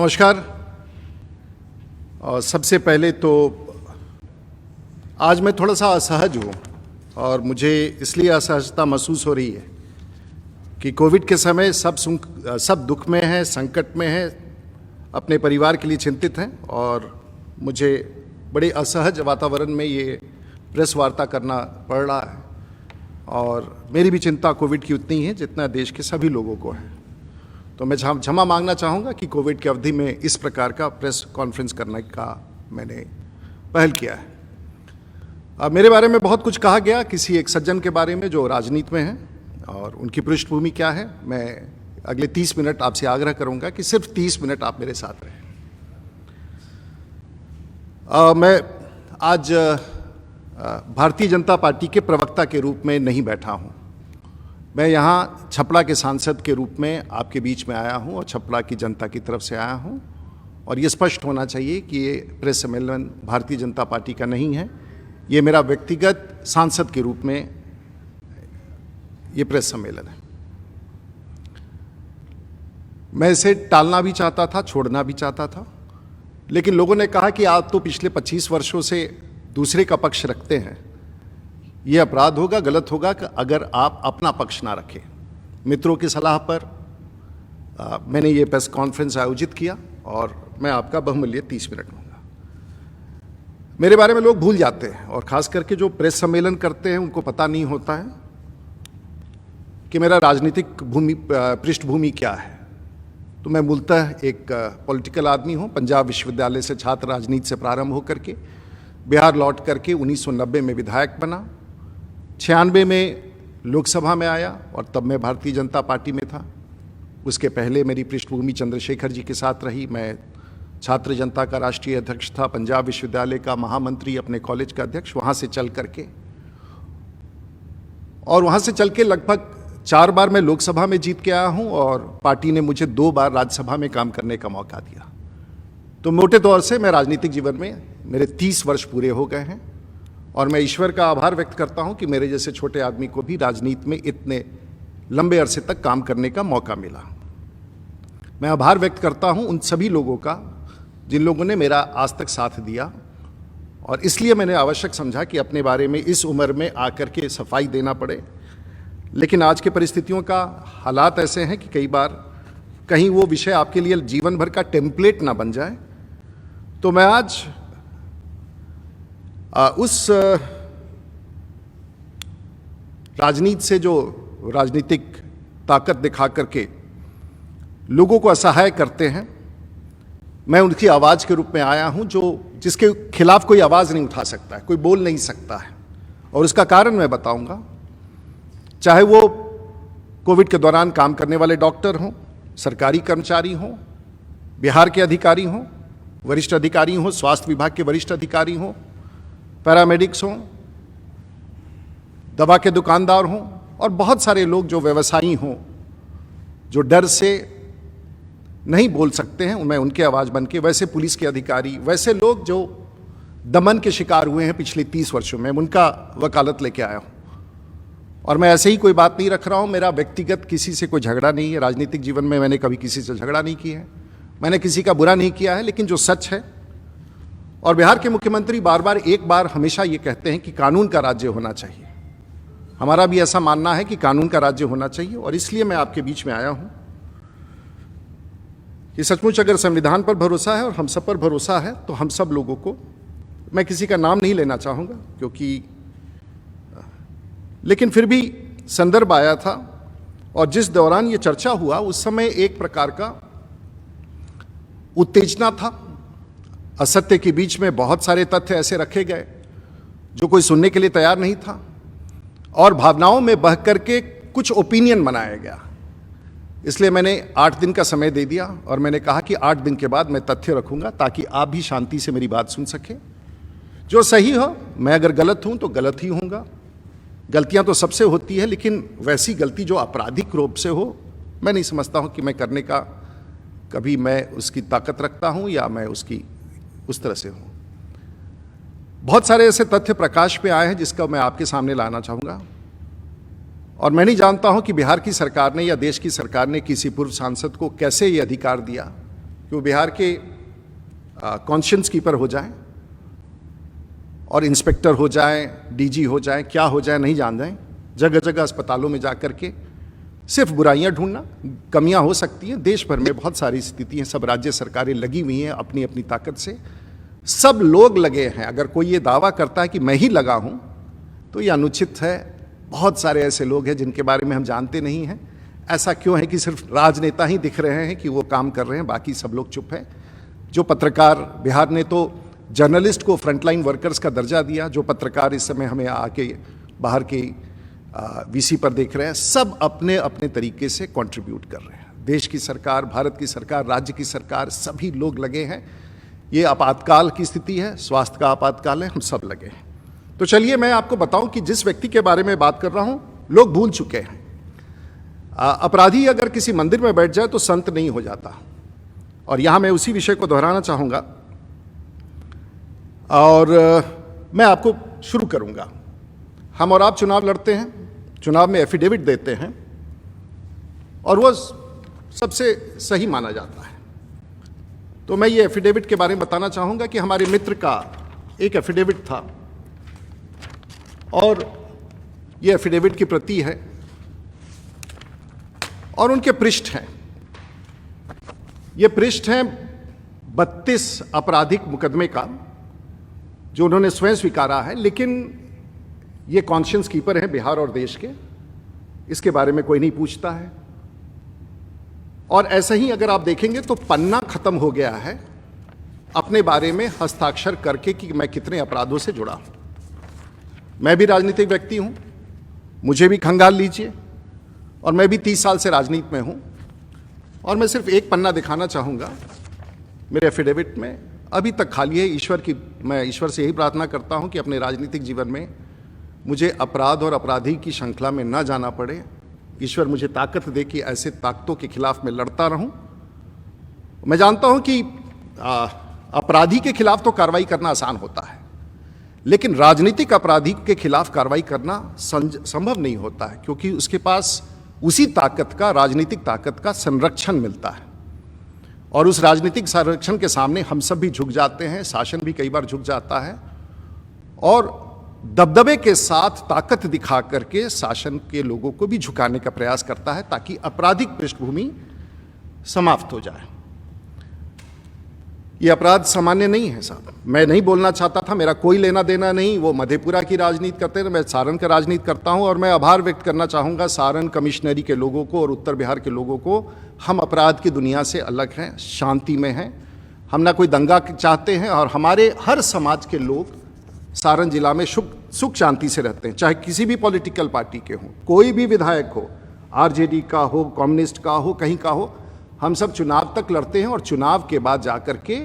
नमस्कार। सबसे पहले तो आज मैं थोड़ा सा असहज हूँ और मुझे इसलिए असहजता महसूस हो रही है कि कोविड के समय सब दुख में हैं, संकट में हैं, अपने परिवार के लिए चिंतित हैं और मुझे बड़े असहज वातावरण में ये प्रेस वार्ता करना पड़ रहा है। और मेरी भी चिंता कोविड की उतनी है जितना देश के सभी लोगों को है। तो मैं क्षमा मांगना चाहूँगा कि कोविड की अवधि में इस प्रकार का प्रेस कॉन्फ्रेंस करने का मैंने पहल किया है। अब मेरे बारे में बहुत कुछ कहा गया, किसी एक सज्जन के बारे में जो राजनीति में हैं और उनकी पृष्ठभूमि क्या है। मैं अगले 30 मिनट आपसे आग्रह करूँगा कि सिर्फ 30 मिनट आप मेरे साथ रहें। मैं आज भारतीय जनता पार्टी के प्रवक्ता के रूप में नहीं बैठा हूँ। मैं यहाँ छपरा के सांसद के रूप में आपके बीच में आया हूँ और छपरा की जनता की तरफ से आया हूँ। और ये स्पष्ट होना चाहिए कि ये प्रेस सम्मेलन भारतीय जनता पार्टी का नहीं है, ये मेरा व्यक्तिगत सांसद के रूप में ये प्रेस सम्मेलन है। मैं इसे टालना भी चाहता था, छोड़ना भी चाहता था, लेकिन लोगों ने कहा कि आप तो पिछले 25 वर्षों से दूसरे का पक्ष रखते हैं, ये अपराध होगा, गलत होगा कि अगर आप अपना पक्ष ना रखें। मित्रों की सलाह पर मैंने ये प्रेस कॉन्फ्रेंस आयोजित किया और मैं आपका बहुमूल्य 30 मिनट लूँगा। मेरे बारे में लोग भूल जाते हैं और ख़ास करके जो प्रेस सम्मेलन करते हैं उनको पता नहीं होता है कि मेरा राजनीतिक पृष्ठभूमि क्या है। तो मैं मूलतः एक पॉलिटिकल आदमी हूँ। पंजाब विश्वविद्यालय से छात्र राजनीति से प्रारंभ होकर के बिहार लौट करके 1990 में विधायक बना, 96 में लोकसभा में आया और तब मैं भारतीय जनता पार्टी में था। उसके पहले मेरी पृष्ठभूमि चंद्रशेखर जी के साथ रही। मैं छात्र जनता का राष्ट्रीय अध्यक्ष था, पंजाब विश्वविद्यालय का महामंत्री, अपने कॉलेज का अध्यक्ष, वहाँ से चल करके और वहाँ से चल के लगभग 4 बार मैं लोकसभा में जीत के आया हूँ और पार्टी ने मुझे 2 बार राज्यसभा में काम करने का मौका दिया। तो मोटे तौर से मैं राजनीतिक जीवन में मेरे 30 वर्ष पूरे हो गए हैं और मैं ईश्वर का आभार व्यक्त करता हूं कि मेरे जैसे छोटे आदमी को भी राजनीति में इतने लंबे अरसे तक काम करने का मौका मिला। मैं आभार व्यक्त करता हूं उन सभी लोगों का जिन लोगों ने मेरा आज तक साथ दिया और इसलिए मैंने आवश्यक समझा कि अपने बारे में इस उम्र में आकर के सफाई देना पड़े। लेकिन आज के परिस्थितियों का हालात ऐसे हैं कि कई बार कहीं वो विषय आपके लिए जीवन भर का टेम्पलेट ना बन जाए। तो मैं आज उस राजनीति से जो राजनीतिक ताकत दिखा करके लोगों को असहाय करते हैं, मैं उनकी आवाज़ के रूप में आया हूं, जिसके खिलाफ कोई आवाज़ नहीं उठा सकता है, कोई बोल नहीं सकता है। और उसका कारण मैं बताऊंगा। चाहे वो कोविड के दौरान काम करने वाले डॉक्टर हों, सरकारी कर्मचारी हों, बिहार के अधिकारी हों, वरिष्ठ अधिकारी हों, स्वास्थ्य विभाग के वरिष्ठ अधिकारी हों, पैरामेडिक्स हों, दवा के दुकानदार हों और बहुत सारे लोग जो व्यवसायी हों, जो डर से नहीं बोल सकते हैं, मैं उनकी आवाज़ बन के, वैसे पुलिस के अधिकारी, वैसे लोग जो दमन के शिकार हुए हैं पिछले 30 वर्षों में, उनका वकालत लेके आया हूँ। और मैं ऐसे ही कोई बात नहीं रख रहा हूँ। मेरा व्यक्तिगत किसी से कोई झगड़ा नहीं है। राजनीतिक जीवन में मैंने कभी किसी से झगड़ा नहीं किया है, मैंने किसी का बुरा नहीं किया है। लेकिन जो सच है, और बिहार के मुख्यमंत्री एक बार हमेशा ये कहते हैं कि कानून का राज्य होना चाहिए। हमारा भी ऐसा मानना है कि कानून का राज्य होना चाहिए और इसलिए मैं आपके बीच में आया हूं कि सचमुच अगर संविधान पर भरोसा है और हम सब पर भरोसा है तो हम सब लोगों को, मैं किसी का नाम नहीं लेना चाहूँगा क्योंकि, लेकिन फिर भी संदर्भ आया था और जिस दौरान ये चर्चा हुआ उस समय एक प्रकार का उत्तेजना था। असत्य के बीच में बहुत सारे तथ्य ऐसे रखे गए जो कोई सुनने के लिए तैयार नहीं था और भावनाओं में बह करके कुछ ओपिनियन बनाया गया। इसलिए मैंने 8 दिन का समय दे दिया और मैंने कहा कि 8 दिन के बाद मैं तथ्य रखूंगा ताकि आप भी शांति से मेरी बात सुन सकें। जो सही हो, मैं अगर गलत हूं तो गलत ही होऊंगा। गलतियां तो सबसे होती है, लेकिन वैसी गलती जो आपराधिक रूप से हो, मैं नहीं समझता हूं कि मैं करने का कभी मैं उसकी ताकत रखता हूं या मैं उसकी उस तरह से हूं। बहुत सारे ऐसे तथ्य प्रकाश पे आए हैं जिसका मैं आपके सामने लाना चाहूँगा और मैं नहीं जानता हूं कि बिहार की सरकार ने या देश की सरकार ने किसी पूर्व सांसद को कैसे ये अधिकार दिया कि वो बिहार के कॉन्शियंस कीपर हो जाएं और इंस्पेक्टर हो जाएं, डीजी हो जाएं, क्या हो जाएं नहीं जान जाएं, जगह जगह अस्पतालों में जा कर के सिर्फ बुराइयां ढूंढना। कमियां हो सकती हैं, देश भर में बहुत सारी स्थितियां, सब राज्य सरकारें लगी हुई हैं अपनी अपनी ताकत से, सब लोग लगे हैं। अगर कोई ये दावा करता है कि मैं ही लगा हूं तो ये अनुचित है। बहुत सारे ऐसे लोग हैं जिनके बारे में हम जानते नहीं हैं। ऐसा क्यों है कि सिर्फ राजनेता ही दिख रहे हैं कि वो काम कर रहे हैं, बाकी सब लोग चुप हैं। जो पत्रकार, बिहार ने तो जर्नलिस्ट को फ्रंटलाइन वर्कर्स का दर्जा दिया, जो पत्रकार इस समय हमें आके बाहर के वीसी पर देख रहे हैं, सब अपने अपने तरीके से कंट्रीब्यूट कर रहे हैं। देश की सरकार, भारत की सरकार, राज्य की सरकार, सभी लोग लगे हैं। ये आपातकाल की स्थिति है, स्वास्थ्य का आपातकाल है, हम सब लगे हैं। तो चलिए मैं आपको बताऊं कि जिस व्यक्ति के बारे में बात कर रहा हूं लोग भूल चुके हैं। अपराधी अगर किसी मंदिर में बैठ जाए तो संत नहीं हो जाता, और यहां मैं उसी विषय को दोहराना चाहूंगा और मैं आपको शुरू करूंगा। हम और आप चुनाव लड़ते हैं, चुनाव में एफिडेविट देते हैं और वो सबसे सही माना जाता है। तो मैं ये एफिडेविट के बारे में बताना चाहूंगा कि हमारे मित्र का एक एफिडेविट था और ये एफिडेविट की प्रति है और उनके पृष्ठ हैं। ये पृष्ठ हैं 32 आपराधिक मुकदमे का जो उन्होंने स्वयं स्वीकारा है, लेकिन ये कॉन्शियंस कीपर हैं बिहार और देश के, इसके बारे में कोई नहीं पूछता है। और ऐसा ही अगर आप देखेंगे तो पन्ना खत्म हो गया है अपने बारे में हस्ताक्षर करके कि मैं कितने अपराधों से जुड़ा हूं। मैं भी राजनीतिक व्यक्ति हूं, मुझे भी खंगाल लीजिए, और मैं भी 30 साल से राजनीति में हूं, और मैं सिर्फ एक पन्ना दिखाना चाहूंगा मेरे एफिडेविट में। अभी तक खाली है। मैं ईश्वर से यही प्रार्थना करता हूं कि अपने राजनीतिक जीवन में मुझे अपराध और अपराधी की श्रृंखला में न जाना पड़े। ईश्वर मुझे ताकत दे कि ऐसे ताकतों के खिलाफ मैं लड़ता रहूं। मैं जानता हूं कि अपराधी के खिलाफ तो कार्रवाई करना आसान होता है, लेकिन राजनीतिक अपराधी के खिलाफ कार्रवाई करना संभव नहीं होता है, क्योंकि उसके पास उसी ताकत का, राजनीतिक ताकत का संरक्षण मिलता है। और उस राजनीतिक संरक्षण के सामने हम सब भी झुक जाते हैं, शासन भी कई बार झुक जाता है और दबदबे के साथ ताकत दिखा करके शासन के लोगों को भी झुकाने का प्रयास करता है ताकि आपराधिक पृष्ठभूमि समाप्त हो जाए। ये अपराध सामान्य नहीं है साहब। मैं नहीं बोलना चाहता था, मेरा कोई लेना देना नहीं। वो मधेपुरा की राजनीति करते हैं, मैं सारण का राजनीति करता हूं, और मैं आभार व्यक्त करना चाहूंगा सारण कमिश्नरी के लोगों को और उत्तर बिहार के लोगों को। हम अपराध की दुनिया से अलग हैं, शांति में हैं, हम ना कोई दंगा चाहते हैं, और हमारे हर समाज के लोग सारण जिला में सुख शांति से रहते हैं, चाहे किसी भी पॉलिटिकल पार्टी के हों, कोई भी विधायक हो, आरजेडी का हो, कम्युनिस्ट का हो, कहीं का हो। हम सब चुनाव तक लड़ते हैं और चुनाव के बाद जाकर के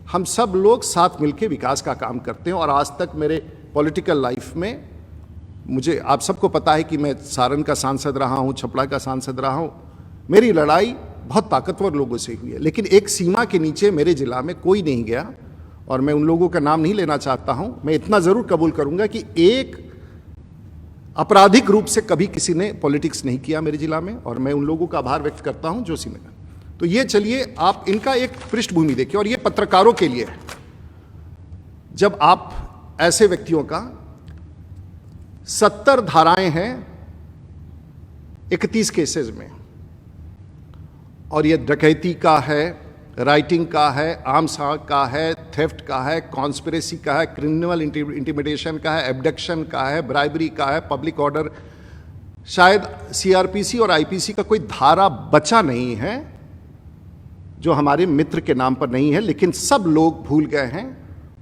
हम सब लोग साथ मिलकर विकास का काम करते हैं। और आज तक मेरे पॉलिटिकल लाइफ में मुझे, आप सबको पता है कि मैं सारण का सांसद रहा हूँ, छपरा का सांसद रहा हूँ। मेरी लड़ाई बहुत ताकतवर लोगों से हुई है, लेकिन एक सीमा के नीचे मेरे जिला में कोई नहीं गया, और मैं उन लोगों का नाम नहीं लेना चाहता हूं। मैं इतना जरूर कबूल करूंगा कि एक आपराधिक रूप से कभी किसी ने पॉलिटिक्स नहीं किया मेरे जिला में, और मैं उन लोगों का आभार व्यक्त करता हूं जो सी में। तो ये चलिए आप इनका एक पृष्ठभूमि देखिए, और ये पत्रकारों के लिए है। जब आप ऐसे व्यक्तियों का 70 धाराएं हैं 31 केसेस में, और ये डकैती का है, राइटिंग का है, आर्म्स का है, थेफ्ट का है, कॉन्स्पिरेसी का है, क्रिमिनल इंटिमिडेशन का है, एब्डक्शन का है, ब्राइबरी का है, पब्लिक ऑर्डर। शायद सीआरपीसी और आईपीसी का कोई धारा बचा नहीं है जो हमारे मित्र के नाम पर नहीं है, लेकिन सब लोग भूल गए हैं।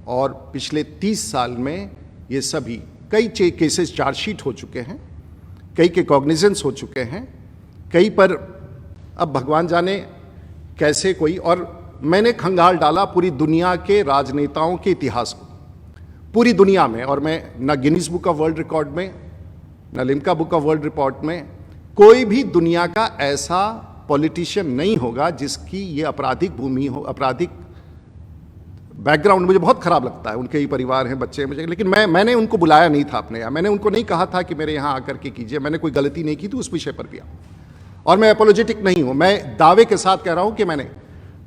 और पिछले 30 साल में ये सभी कई केसेस चार्जशीट हो चुके हैं, कई के कॉग्निजेंस हो चुके हैं, कई पर अब भगवान जाने कैसे कोई। और मैंने खंगाल डाला पूरी दुनिया के राजनेताओं के इतिहास को, पूरी दुनिया में, और मैं न Guinness book of world record में, न Limca book of world record में, कोई भी दुनिया का ऐसा पॉलिटिशियन नहीं होगा जिसकी ये आपराधिक भूमि हो, आपराधिक बैकग्राउंड। मुझे बहुत खराब लगता है, उनके ही परिवार हैं, बच्चे हैं मुझे, लेकिन मैंने उनको बुलाया नहीं था अपने यहाँ। मैंने उनको नहीं कहा था कि मेरे यहाँ आकर के कीजिए, मैंने कोई गलती नहीं की थी उस विषय पर भी। और मैं एपोलॉजेटिक नहीं हूं, मैं दावे के साथ कह रहा हूं कि मैंने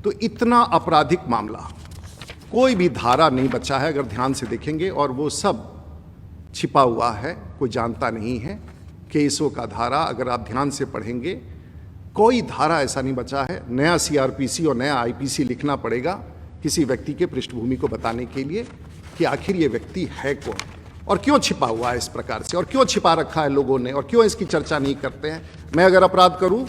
तो इतना आपराधिक मामला, कोई भी धारा नहीं बचा है अगर ध्यान से देखेंगे, और वो सब छिपा हुआ है, कोई जानता नहीं है। केसों का धारा अगर आप ध्यान से पढ़ेंगे, कोई धारा ऐसा नहीं बचा है। नया सीआरपीसी और नया आईपीसी लिखना पड़ेगा किसी व्यक्ति के पृष्ठभूमि को बताने के लिए कि आखिर ये व्यक्ति है कौन और क्यों छिपा हुआ है इस प्रकार से, और क्यों छिपा रखा है लोगों ने, और क्यों इसकी चर्चा नहीं करते हैं। मैं अगर अपराध करूं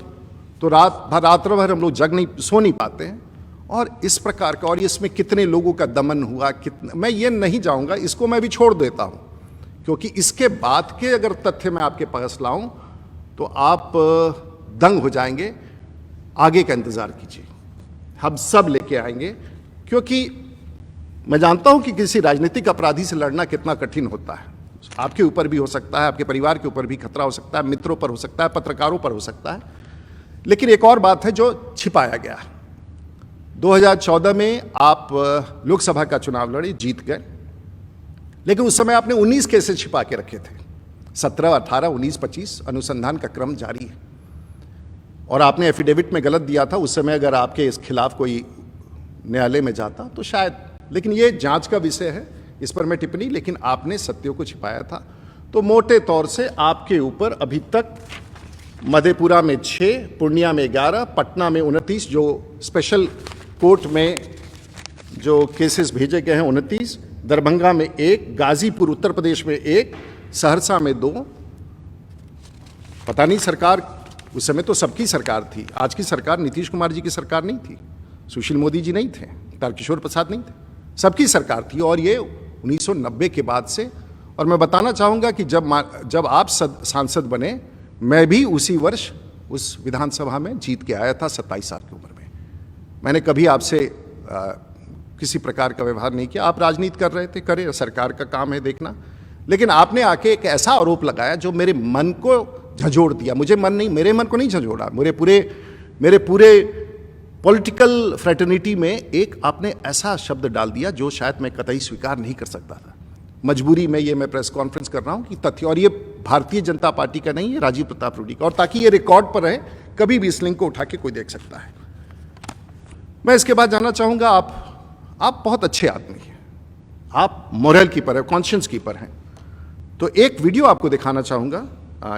तो रात्र भर हम लोग सो नहीं पाते हैं, और इस प्रकार का, और इसमें कितने लोगों का दमन हुआ, कितना, मैं ये नहीं जाऊंगा, इसको मैं भी छोड़ देता हूं, क्योंकि इसके बाद के अगर तथ्य मैं आपके पास लाऊं तो आप दंग हो जाएंगे। आगे का इंतजार कीजिए, हम सब लेके आएंगे, क्योंकि मैं जानता हूं कि किसी राजनीतिक अपराधी से लड़ना कितना कठिन होता है। आपके ऊपर भी हो सकता है, आपके परिवार के ऊपर भी खतरा हो सकता है, मित्रों पर हो सकता है, पत्रकारों पर हो सकता है। लेकिन एक और बात है जो छिपाया गया। 2014 में आप लोकसभा का चुनाव लड़े, जीत गए, लेकिन उस समय आपने 19 केसेस छिपा के रखे थे। 17, 18, 19, 25 अनुसंधान का क्रम जारी है, और आपने एफिडेविट में गलत दिया था। उस समय अगर आपके इस खिलाफ कोई न्यायालय में जाता तो शायद, लेकिन ये जांच का विषय है, इस पर मैं टिप्पणी, लेकिन आपने सत्यों को छिपाया था। तो मोटे तौर से आपके ऊपर अभी तक मधेपुरा में 6, पूर्णिया में 11, पटना में 29, जो स्पेशल कोर्ट में जो केसेस भेजे गए हैं 29, दरभंगा में 1, गाजीपुर उत्तर प्रदेश में 1, सहरसा में 2। पता नहीं, सरकार उस समय तो सबकी सरकार थी। आज की सरकार नीतीश कुमार जी की सरकार नहीं थी, सुशील मोदी जी नहीं थे, तारकिशोर प्रसाद नहीं थे, सबकी सरकार थी। और ये 1990 के बाद से, और मैं बताना चाहूँगा कि जब आप सांसद बने, मैं भी उसी वर्ष उस विधानसभा में जीत के आया था 27 साल की उम्र में। मैंने कभी आपसे किसी प्रकार का व्यवहार नहीं किया। आप राजनीति कर रहे थे, करे, सरकार का काम है देखना, लेकिन आपने आके एक ऐसा आरोप लगाया जो मेरे मन को झंझोड़ दिया। मेरे मन को नहीं झंझोड़ा, मेरे पूरे पॉलिटिकल फ्रेटर्निटी में एक आपने ऐसा शब्द डाल दिया जो शायद मैं कतई स्वीकार नहीं कर सकता था। मजबूरी में ये मैं प्रेस कॉन्फ्रेंस कर रहा हूं कि तथ्य, और ये भारतीय जनता पार्टी का नहीं है, राजीव प्रताप रूडी का, और ताकि ये रिकॉर्ड पर रहे, कभी भी इस लिंक को उठा के कोई देख सकता है। मैं इसके बाद जानना चाहूंगा, आप बहुत अच्छे आदमी हैं, आप मोरल कीपर है, कॉन्शियंस कीपर हैं, तो एक वीडियो आपको दिखाना चाहूंगा।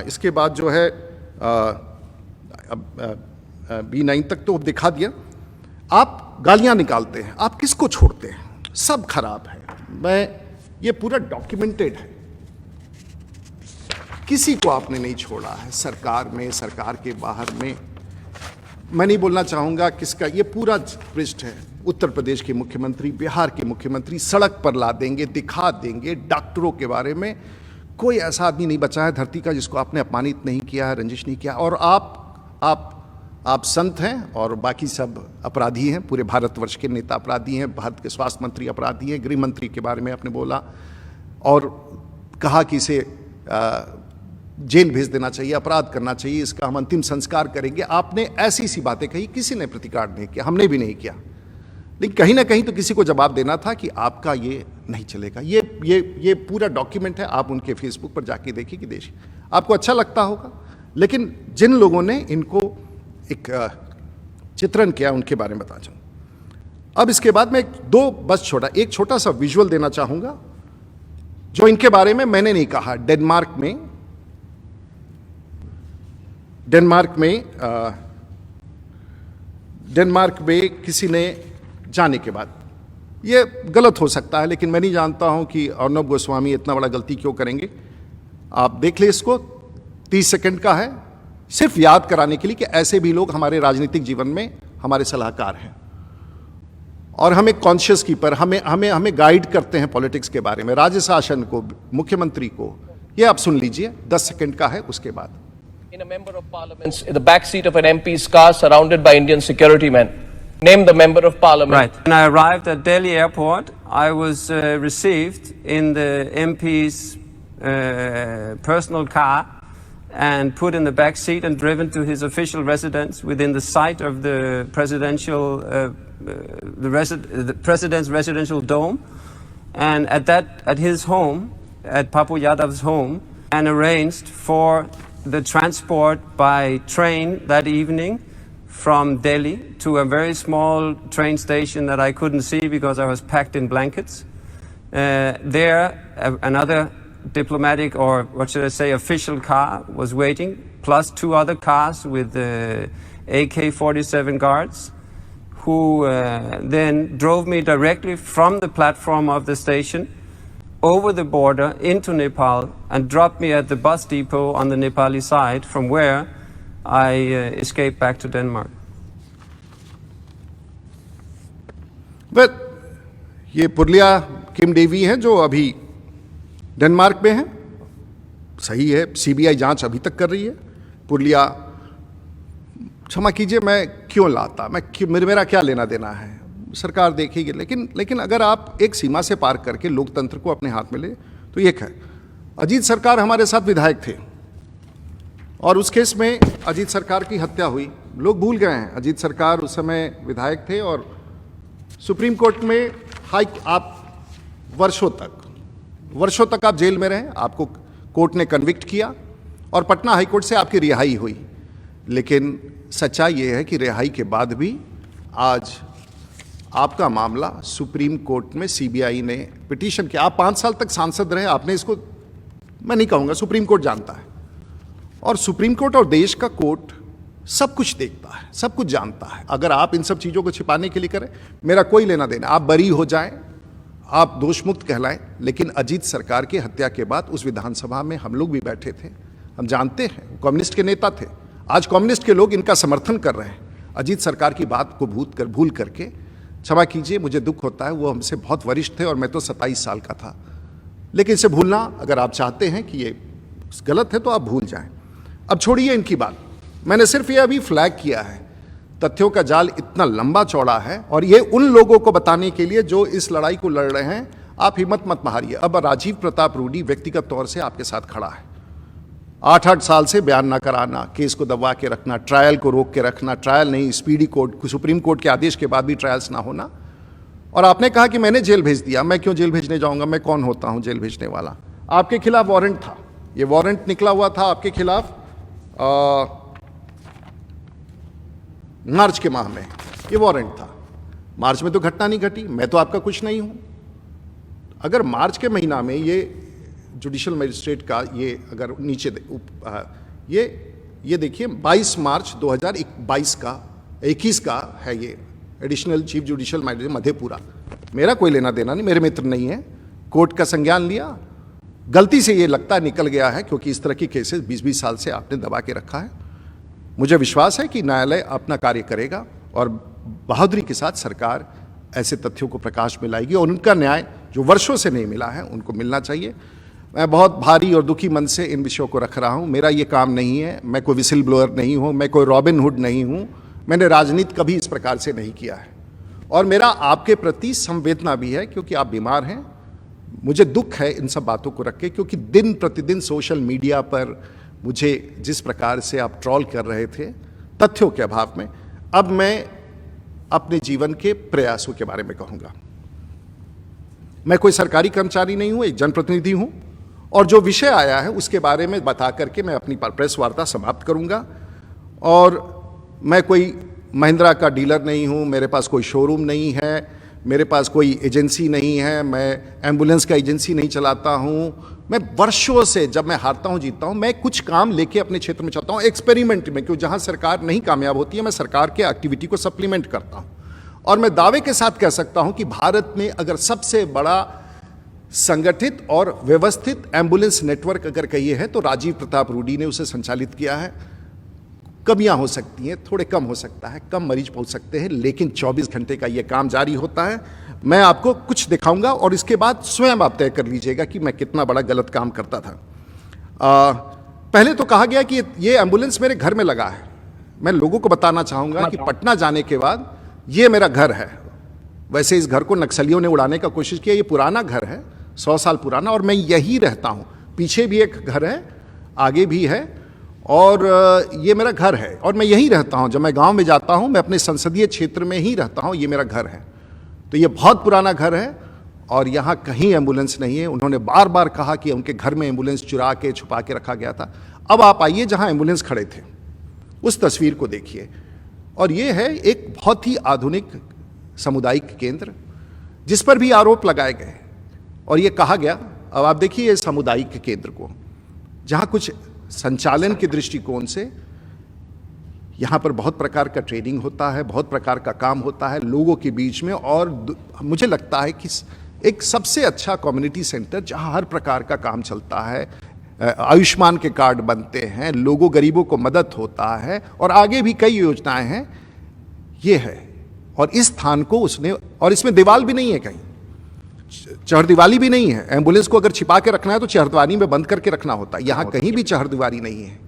इसके बाद जो है B9 तक तो दिखा दिया। आप गालियां निकालते हैं, आप किसको छोड़ते हैं? सब खराब है। ये पूरा डॉक्यूमेंटेड है, किसी को आपने नहीं छोड़ा है, सरकार में, सरकार के बाहर में। मैं नहीं बोलना चाहूंगा किसका, ये पूरा पृष्ठ है। उत्तर प्रदेश के मुख्यमंत्री, बिहार के मुख्यमंत्री सड़क पर ला देंगे, दिखा देंगे। डॉक्टरों के बारे में कोई ऐसा आदमी नहीं बचा है धरती का जिसको आपने अपमानित नहीं किया है, रंजिश नहीं किया। और आप संत हैं और बाकी सब अपराधी हैं, पूरे भारतवर्ष के नेता अपराधी हैं। भारत के स्वास्थ्य मंत्री अपराधी हैं, गृह मंत्री के बारे में आपने बोला और कहा कि इसे जेल भेज देना चाहिए, अपराध करना चाहिए, इसका हम अंतिम संस्कार करेंगे। आपने ऐसी सी बातें कही, किसी ने प्रतिकार नहीं किया, हमने भी नहीं किया, लेकिन कहीं ना कहीं तो किसी को जवाब देना था कि आपका ये नहीं चलेगा। ये पूरा डॉक्यूमेंट है, आप उनके फेसबुक पर जाके देखिए कि देखिए, आपको अच्छा लगता होगा। लेकिन जिन लोगों ने इनको एक चित्रण किया, उनके बारे में बता चाहूँ। अब इसके बाद में एक छोटा सा विजुअल देना चाहूंगा जो इनके बारे में मैंने नहीं कहा। डेनमार्क में किसी ने जाने के बाद, ये गलत हो सकता है लेकिन मैं नहीं जानता हूं कि अर्नब गोस्वामी इतना बड़ा गलती क्यों करेंगे। आप देख ले, इसको 30 सेकंड का है, सिर्फ याद कराने के लिए कि ऐसे भी लोग हमारे राजनीतिक जीवन में हमारे सलाहकार हैं और हमें कॉन्शियस कीपर, हमें गाइड करते हैं पॉलिटिक्स के बारे में, राज्य शासन को, मुख्यमंत्री को। ये आप सुन लीजिए, 10 सेकंड का है। उसके बाद In a member of parliament, in the back seat of an MP's car, surrounded by Indian security men. Name the member of parliament. Right. When I arrived at Delhi airport, I was received in the MP's personal car and put in the back seat and driven to his official residence within the site of the president's residential dome, and at his home, at Papu Yadav's home, and arranged for the transport by train that evening from Delhi to a very small train station that I couldn't see because I was packed in blankets. Another diplomatic, or what should I say, official car was waiting, plus 2 other cars with AK-47 guards, who then drove me directly from the platform of the station over the border into Nepal and dropped me at the bus depot on the Nepali side, from where I escaped back to Denmark. But ये पुरलिया किम Davy हैं जो अभी Denmark में हैं, सही है, CBI जांच अभी तक कर रही है। पुरलिया, क्षमा कीजिए, मैं क्यों लाता, मेरा क्या लेना देना है, सरकार देखेगी। लेकिन अगर आप एक सीमा से पार करके लोकतंत्र को अपने हाथ में ले तो ये है। अजीत सरकार हमारे साथ विधायक थे और उस केस में अजीत सरकार की हत्या हुई। लोग भूल गए हैं, अजीत सरकार उस समय विधायक थे और सुप्रीम कोर्ट में आप वर्षों तक आप जेल में रहे, आपको कोर्ट ने कन्विक्ट किया और पटना हाईकोर्ट से आपकी रिहाई हुई। लेकिन सच्चाई ये है कि रिहाई के बाद भी आज आपका मामला सुप्रीम कोर्ट में सीबीआई ने पिटीशन किया। आप 5 साल तक सांसद रहे, आपने इसको, मैं नहीं कहूँगा, सुप्रीम कोर्ट जानता है। और सुप्रीम कोर्ट और देश का कोर्ट सब कुछ देखता है, सब कुछ जानता है। अगर आप इन सब चीज़ों को छिपाने के लिए करें, मेरा कोई लेना देना, आप बरी हो जाएं, आप दोषमुक्त कहलाएं। लेकिन अजीत सरकार की हत्या के बाद उस विधानसभा में हम लोग भी बैठे थे, हम जानते हैं, कम्युनिस्ट के नेता थे। आज कम्युनिस्ट के लोग इनका समर्थन कर रहे हैं अजीत सरकार की बात को भूल करके। क्षमा कीजिए, मुझे दुख होता है, वो हमसे बहुत वरिष्ठ थे और मैं तो 27 साल का था। लेकिन इसे भूलना, अगर आप चाहते हैं कि ये गलत है तो आप भूल जाएं। अब छोड़िए इनकी बात, मैंने सिर्फ ये अभी फ्लैग किया है। तथ्यों का जाल इतना लंबा चौड़ा है और ये उन लोगों को बताने के लिए जो इस लड़ाई को लड़ रहे हैं। आप हिम्मत मत हारिए। अब राजीव प्रताप रूडी व्यक्तिगत तौर से आपके साथ खड़ा है। 8 साल से बयान ना कराना, केस को दबा के रखना, ट्रायल को रोक के रखना, ट्रायल नहीं, स्पीडी कोर्ट, सुप्रीम कोर्ट के आदेश के बाद भी ट्रायल्स ना होना। और आपने कहा कि मैंने जेल भेज दिया। मैं क्यों जेल भेजने जाऊंगा, मैं कौन होता हूं जेल भेजने वाला। आपके खिलाफ वारंट था, ये वारंट निकला हुआ था आपके खिलाफ मार्च के माह में, ये वारंट था। मार्च में तो घटना नहीं घटी, मैं तो आपका कुछ नहीं हूं। अगर मार्च के महीना में ये जुडिशियल मजिस्ट्रेट का ये अगर नीचे ये देखिए 22 मार्च 2022 का 21 का है, ये additional chief judicial magistrate Madhepura. मेरा कोई लेना देना नहीं, मेरे मित्र नहीं है। कोर्ट का संज्ञान लिया, गलती से ये लगता निकल गया है, क्योंकि इस तरह की केसेस 20-20 साल से आपने दबा के रखा है। मुझे विश्वास है कि न्यायालय अपना कार्य करेगा और बहादुरी के साथ सरकार ऐसे तथ्यों को प्रकाश में लाएगी और उनका न्याय जो वर्षों से नहीं मिला है उनको मिलना चाहिए। मैं बहुत भारी और दुखी मन से इन विषयों को रख रहा हूं। मेरा ये काम नहीं है, मैं कोई विसिल ब्लोअर नहीं हूं, मैं कोई रॉबिन हुड नहीं हूं, मैंने राजनीति कभी इस प्रकार से नहीं किया है। और मेरा आपके प्रति संवेदना भी है, क्योंकि आप बीमार हैं। मुझे दुख है इन सब बातों को रख के, क्योंकि दिन प्रतिदिन सोशल मीडिया पर मुझे जिस प्रकार से आप ट्रोल कर रहे थे तथ्यों के अभाव में, अब मैं अपने जीवन के प्रयासों के बारे में कहूंगा। मैं कोई सरकारी कर्मचारी नहीं हूं, एक जनप्रतिनिधि हूं और जो विषय आया है उसके बारे में बता करके मैं अपनी प्रेस वार्ता समाप्त करूंगा। और मैं कोई महिंद्रा का डीलर नहीं हूं, मेरे पास कोई शोरूम नहीं है, मेरे पास कोई एजेंसी नहीं है, मैं एम्बुलेंस का एजेंसी नहीं चलाता हूं। मैं वर्षों से, जब मैं हारता हूं जीतता हूं, मैं कुछ काम लेके अपने क्षेत्र में चलता हूं एक्सपेरिमेंट में, क्योंकि जहां सरकार नहीं कामयाब होती है मैं सरकार के एक्टिविटी को सप्लीमेंट करता हूं। और मैं दावे के साथ कह सकता हूं कि भारत में अगर सबसे बड़ा संगठित और व्यवस्थित एम्बुलेंस नेटवर्क अगर कहिए है तो राजीव प्रताप रूडी ने उसे संचालित किया है। कमियां हो सकती हैं, थोड़े कम हो सकता है, कम मरीज पहुंच सकते हैं, लेकिन 24 घंटे का यह काम जारी होता है। मैं आपको कुछ दिखाऊंगा और इसके बाद स्वयं आप तय कर लीजिएगा कि मैं कितना बड़ा गलत काम करता था। पहले तो कहा गया कि ये एम्बुलेंस मेरे घर में लगा है। मैं लोगों को बताना चाहूंगा कि पटना जाने के बाद ये मेरा घर है। वैसे इस घर को नक्सलियों ने उड़ाने का कोशिश किया, ये पुराना घर है, 100 साल पुराना, और मैं यही रहता हूँ। पीछे भी एक घर है, आगे भी है, और ये मेरा घर है और मैं यहीं रहता हूँ। जब मैं गांव में जाता हूँ मैं अपने संसदीय क्षेत्र में ही रहता हूँ, ये मेरा घर है। तो ये बहुत पुराना घर है और यहाँ कहीं एम्बुलेंस नहीं है। उन्होंने बार बार कहा कि उनके घर में एम्बुलेंस चुरा के छुपा के रखा गया था। अब आप आइए जहाँ एम्बुलेंस खड़े थे, उस तस्वीर को देखिए। और ये है एक बहुत ही आधुनिक सामुदायिक केंद्र जिस पर भी आरोप लगाए गए और ये कहा गया। अब आप देखिए सामुदायिक केंद्र को, जहां कुछ संचालन के दृष्टिकोण से यहाँ पर बहुत प्रकार का ट्रेनिंग होता है, बहुत प्रकार का काम होता है लोगों के बीच में, और मुझे लगता है कि एक सबसे अच्छा कम्युनिटी सेंटर जहाँ हर प्रकार का काम चलता है, आयुष्मान के कार्ड बनते हैं, लोगों गरीबों को मदद होता है और आगे भी कई योजनाएं हैं, ये है। और इस स्थान को उसने, और इसमें दीवार भी नहीं है, कहीं चहरदीवारी भी नहीं है। एम्बुलेंस को अगर छिपा के रखना है तो चहरदीवारी में बंद करके रखना होता है, यहाँ कहीं भी चहरदीवारी नहीं है,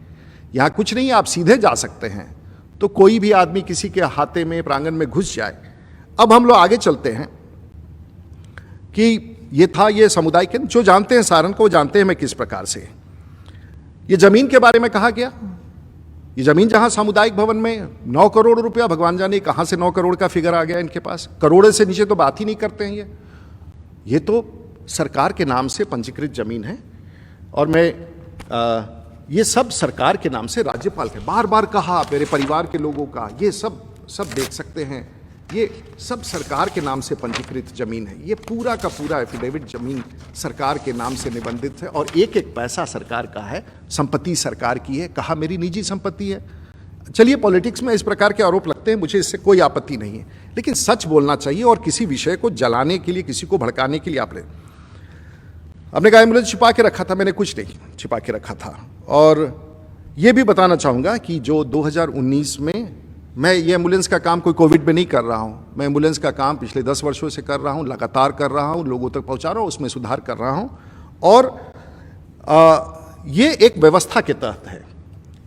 यहाँ कुछ नहीं है, आप सीधे जा सकते हैं। तो कोई भी आदमी किसी के हाथे में प्रांगण में घुस जाए। अब हम लोग आगे चलते हैं कि ये था ये समुदाय के, जो जानते हैं सारण को जानते हैं मैं किस प्रकार से। ये जमीन के बारे में कहा गया, ये जमीन जहां सामुदायिक भवन में 9 करोड़ रुपया, भगवान जाने कहां से 9 करोड़ का फिगर आ गया इनके पास, करोड़ से नीचे तो बात ही नहीं करते हैं। ये तो सरकार के नाम से पंजीकृत जमीन है। और मैं ये सब सरकार के नाम से, राज्यपाल के बार बार कहा, मेरे परिवार के लोगों का, ये सब देख सकते हैं, ये सब सरकार के नाम से पंजीकृत जमीन है। ये पूरा का पूरा एफिडेविट जमीन सरकार के नाम से निबंधित है और एक एक पैसा सरकार का है, संपत्ति सरकार की है। कहा मेरी निजी संपत्ति है। चलिए, पॉलिटिक्स में इस प्रकार के आरोप लगते हैं, मुझे इससे कोई आपत्ति नहीं है, लेकिन सच बोलना चाहिए। और किसी विषय को जलाने के लिए, किसी को भड़काने के लिए आपने कहा एम्बुलेंस छिपा के रखा था, मैंने कुछ नहीं छिपा के रखा था। और ये भी बताना चाहूँगा कि जो 2019 में, मैं ये एम्बुलेंस का काम कोई कोविड में नहीं कर रहा हूँ, मैं एम्बुलेंस का काम पिछले 10 वर्षों से कर रहा हूँ, लगातार कर रहा हूँ, लोगों तक पहुँचा रहा हूँ, उसमें सुधार कर रहा हूँ। और ये एक व्यवस्था के तहत है।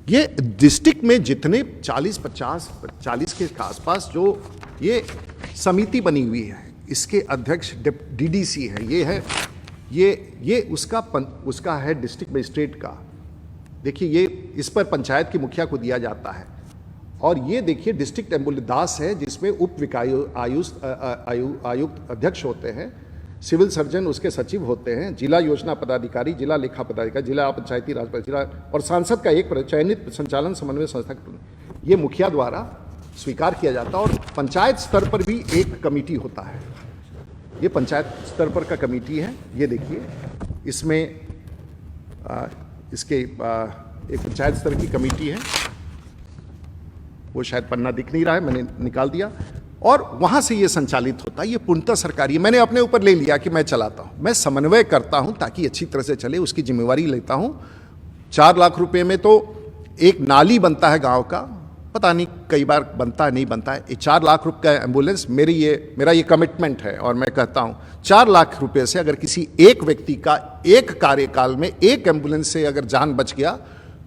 ये डिस्ट्रिक्ट में जितने 40 के आसपास जो ये समिति बनी हुई है, इसके अध्यक्ष डीडीसी है, ये उसका है डिस्ट्रिक्ट मजिस्ट्रेट का। देखिए, ये इस पर पंचायत की मुखिया को दिया जाता है। और ये देखिए डिस्ट्रिक्ट एम्बुलेंस दास है, जिसमें उप आयुक्त अध्यक्ष होते हैं, सिविल सर्जन उसके सचिव होते हैं, जिला योजना पदाधिकारी, जिला लेखा पदाधिकारी, जिला पंचायती राज जिला, और सांसद का एक चयनित संचालन समन्वय संस्था, ये मुखिया द्वारा स्वीकार किया जाता है। और पंचायत स्तर पर भी एक कमेटी होता है, ये पंचायत स्तर पर का कमेटी है। ये देखिए, इसमें एक पंचायत स्तर की कमेटी है, वो शायद पन्ना दिख नहीं रहा है, मैंने निकाल दिया। और वहां से ये संचालित होता है, ये पूर्णतः सरकारी है। मैंने अपने ऊपर ले लिया कि मैं चलाता हूं, मैं समन्वय करता हूं ताकि अच्छी तरह से चले, उसकी जिम्मेवारी लेता हूं। 4 लाख रुपए में तो एक नाली बनता है गांव का, पता नहीं कई बार बनता है नहीं बनता है। 4 लाख रुपए का एम्बुलेंस, मेरा ये कमिटमेंट है। और मैं कहता हूं 4 लाख रुपए से अगर किसी एक व्यक्ति का एक कार्यकाल में एक एम्बुलेंस से अगर जान बच गया,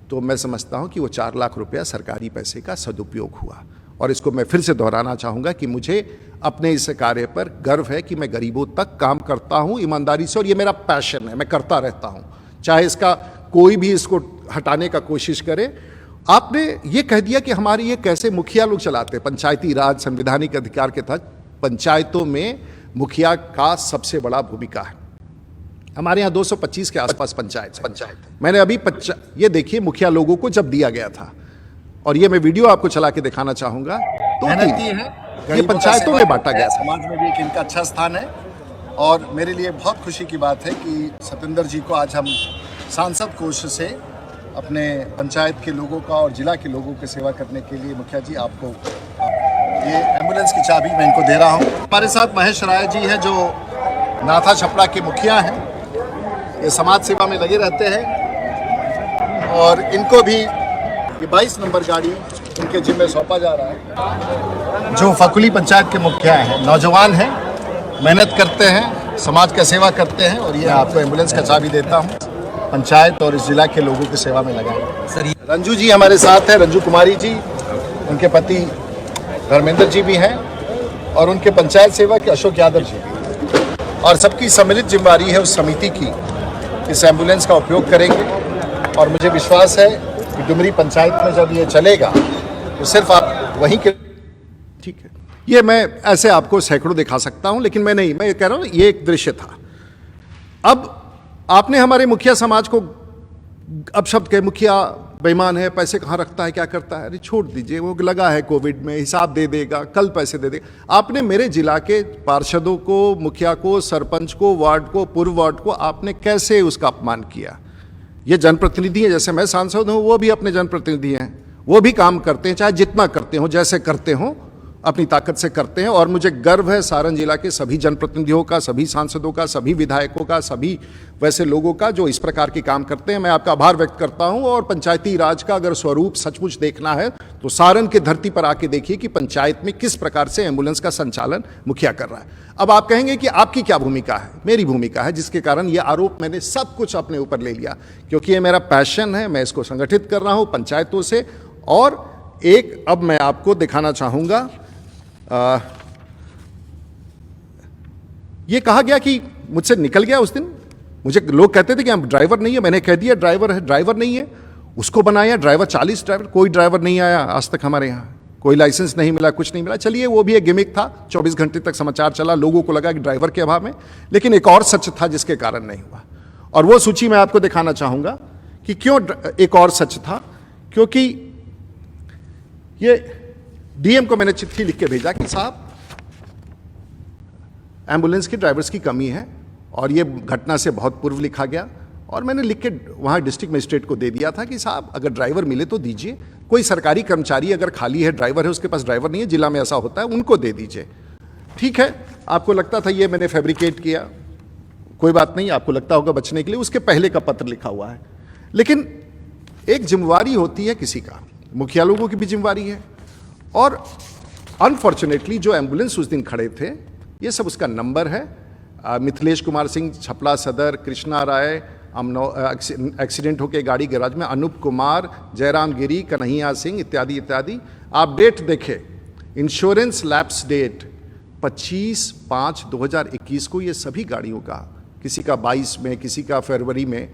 तो मैं समझता हूं कि वो 4 लाख रुपया सरकारी पैसे का सदुपयोग हुआ। और इसको मैं फिर से दोहराना चाहूँगा कि मुझे अपने इस कार्य पर गर्व है कि मैं गरीबों तक काम करता हूँ ईमानदारी से, और ये मेरा पैशन है, मैं करता रहता हूँ, चाहे इसका कोई भी इसको हटाने का कोशिश करे। आपने ये कह दिया कि हमारे ये कैसे मुखिया लोग चलाते हैं। पंचायती राज संवैधानिक अधिकार के तहत पंचायतों में मुखिया का सबसे बड़ा भूमिका है। हमारे यहाँ 225 के आसपास पंचायत। मैंने अभी ये देखिए, मुखिया लोगों को जब दिया गया था, और ये मैं वीडियो आपको चला के दिखाना चाहूंगा, तो ये पंचायतों में बांटा गया, समाज में भी एक इनका अच्छा स्थान है। और मेरे लिए बहुत खुशी की बात है कि सतेंद्र जी को आज हम सांसद कोष से अपने पंचायत के लोगों का और जिला के लोगों की सेवा करने के लिए, मुखिया जी आपको ये एम्बुलेंस की चाबी मैं इनको दे रहा हूँ। हमारे साथ महेश राय जी हैं, जो नाथा छपड़ा के मुखिया हैं, ये समाज सेवा में लगे रहते हैं। और इनको भी ये 22 नंबर गाड़ी उनके जिम्मे सौंपा जा रहा है। जो फकुली पंचायत के मुखिया हैं, नौजवान हैं, मेहनत करते हैं, समाज का सेवा करते हैं। और ये आपको एम्बुलेंस का चाबी देता हूँ, पंचायत और इस जिला के लोगों की सेवा में लगाएं। रंजू जी हमारे साथ हैं, रंजू कुमारी जी, उनके पति धर्मेंद्र जी भी हैं, और उनके पंचायत सेवक अशोक यादव जी भी। और सबकी सम्मिलित जिम्मेदारी है उस समिति की, इस एम्बुलेंस का उपयोग करेंगे। और मुझे विश्वास है कि डुमरी पंचायत में जब ये चलेगा तो सिर्फ आप वहीं के, ठीक है। ये मैं ऐसे आपको सैकड़ों दिखा सकता हूं, लेकिन मैं नहीं, मैं कह रहा हूं ये एक दृश्य था। अब आपने हमारे मुखिया समाज को अपशब्द के मुखिया बेईमान है, पैसे कहाँ रखता है, क्या करता है। अरे छोड़ दीजिए, वो लगा है कोविड में, हिसाब दे देगा, कल पैसे दे देगा। आपने मेरे जिला के पार्षदों को, मुखिया को, सरपंच को, वार्ड को, पूर्व वार्ड को आपने कैसे उसका अपमान किया। ये जनप्रतिनिधि हैं, जैसे मैं सांसद हूँ वो भी अपने जनप्रतिनिधि हैं, वो भी काम करते हैं, चाहे जितना करते हो, जैसे करते हो, अपनी ताकत से करते हैं। और मुझे गर्व है सारण जिला के सभी जनप्रतिनिधियों का, सभी सांसदों का, सभी विधायकों का, सभी वैसे लोगों का जो इस प्रकार के काम करते हैं। मैं आपका आभार व्यक्त करता हूं। और पंचायती राज का अगर स्वरूप सचमुच देखना है तो सारण की धरती पर आके देखिए कि पंचायत में किस प्रकार से एम्बुलेंस का संचालन मुखिया कर रहा है। अब आप कहेंगे कि आपकी क्या भूमिका है। मेरी भूमिका है, जिसके कारण ये आरोप मैंने सब कुछ अपने ऊपर ले लिया, क्योंकि ये मेरा पैशन है, मैं इसको संगठित कर रहा हूं पंचायतों से। और एक अब मैं आपको दिखाना चाहूंगा, ये कहा गया कि मुझसे निकल गया उस दिन। मुझे लोग कहते थे कि हम ड्राइवर नहीं है, मैंने कह दिया ड्राइवर है, ड्राइवर नहीं है, उसको बनाया ड्राइवर। 40 ड्राइवर, कोई ड्राइवर नहीं आया आज तक हमारे यहाँ, कोई लाइसेंस नहीं मिला, कुछ नहीं मिला। चलिए वो भी एक गिमिक था, 24 घंटे तक समाचार चला, लोगों को लगा कि ड्राइवर के अभाव में। लेकिन एक और सच था जिसके कारण नहीं हुआ, और वो सूची मैं आपको दिखाना चाहूंगा कि क्यों एक और सच था। क्योंकि ये डीएम को मैंने चिट्ठी लिख के भेजा कि साहब एम्बुलेंस की ड्राइवर्स की कमी है, और ये घटना से बहुत पूर्व लिखा गया। और मैंने लिख के वहाँ डिस्ट्रिक्ट मजिस्ट्रेट को दे दिया था कि साहब अगर ड्राइवर मिले तो दीजिए, कोई सरकारी कर्मचारी अगर खाली है, ड्राइवर है, उसके पास ड्राइवर नहीं है, जिला में ऐसा होता है, उनको दे दीजिए। ठीक है, आपको लगता था ये मैंने फैब्रिकेट किया, कोई बात नहीं, आपको लगता होगा बचने के लिए, उसके पहले का पत्र लिखा हुआ है। लेकिन एक जिम्मेवारी होती है किसी का, मुखिया लोगों की भी जिम्मेवारी है। और अनफॉर्चुनेटली जो एम्बुलेंस उस दिन खड़े थे, ये सब उसका नंबर है। मिथिलेश कुमार सिंह छपला सदर, कृष्णा राय एक्सीडेंट होकर गाड़ी गैराज में, अनूप कुमार, जयराम गिरी, कन्हैया सिंह इत्यादि इत्यादि। आप डेट देखें, इंश्योरेंस लैप्स डेट 25/5/2021 को ये सभी गाड़ियों का, किसी का 22 में, किसी का फरवरी में।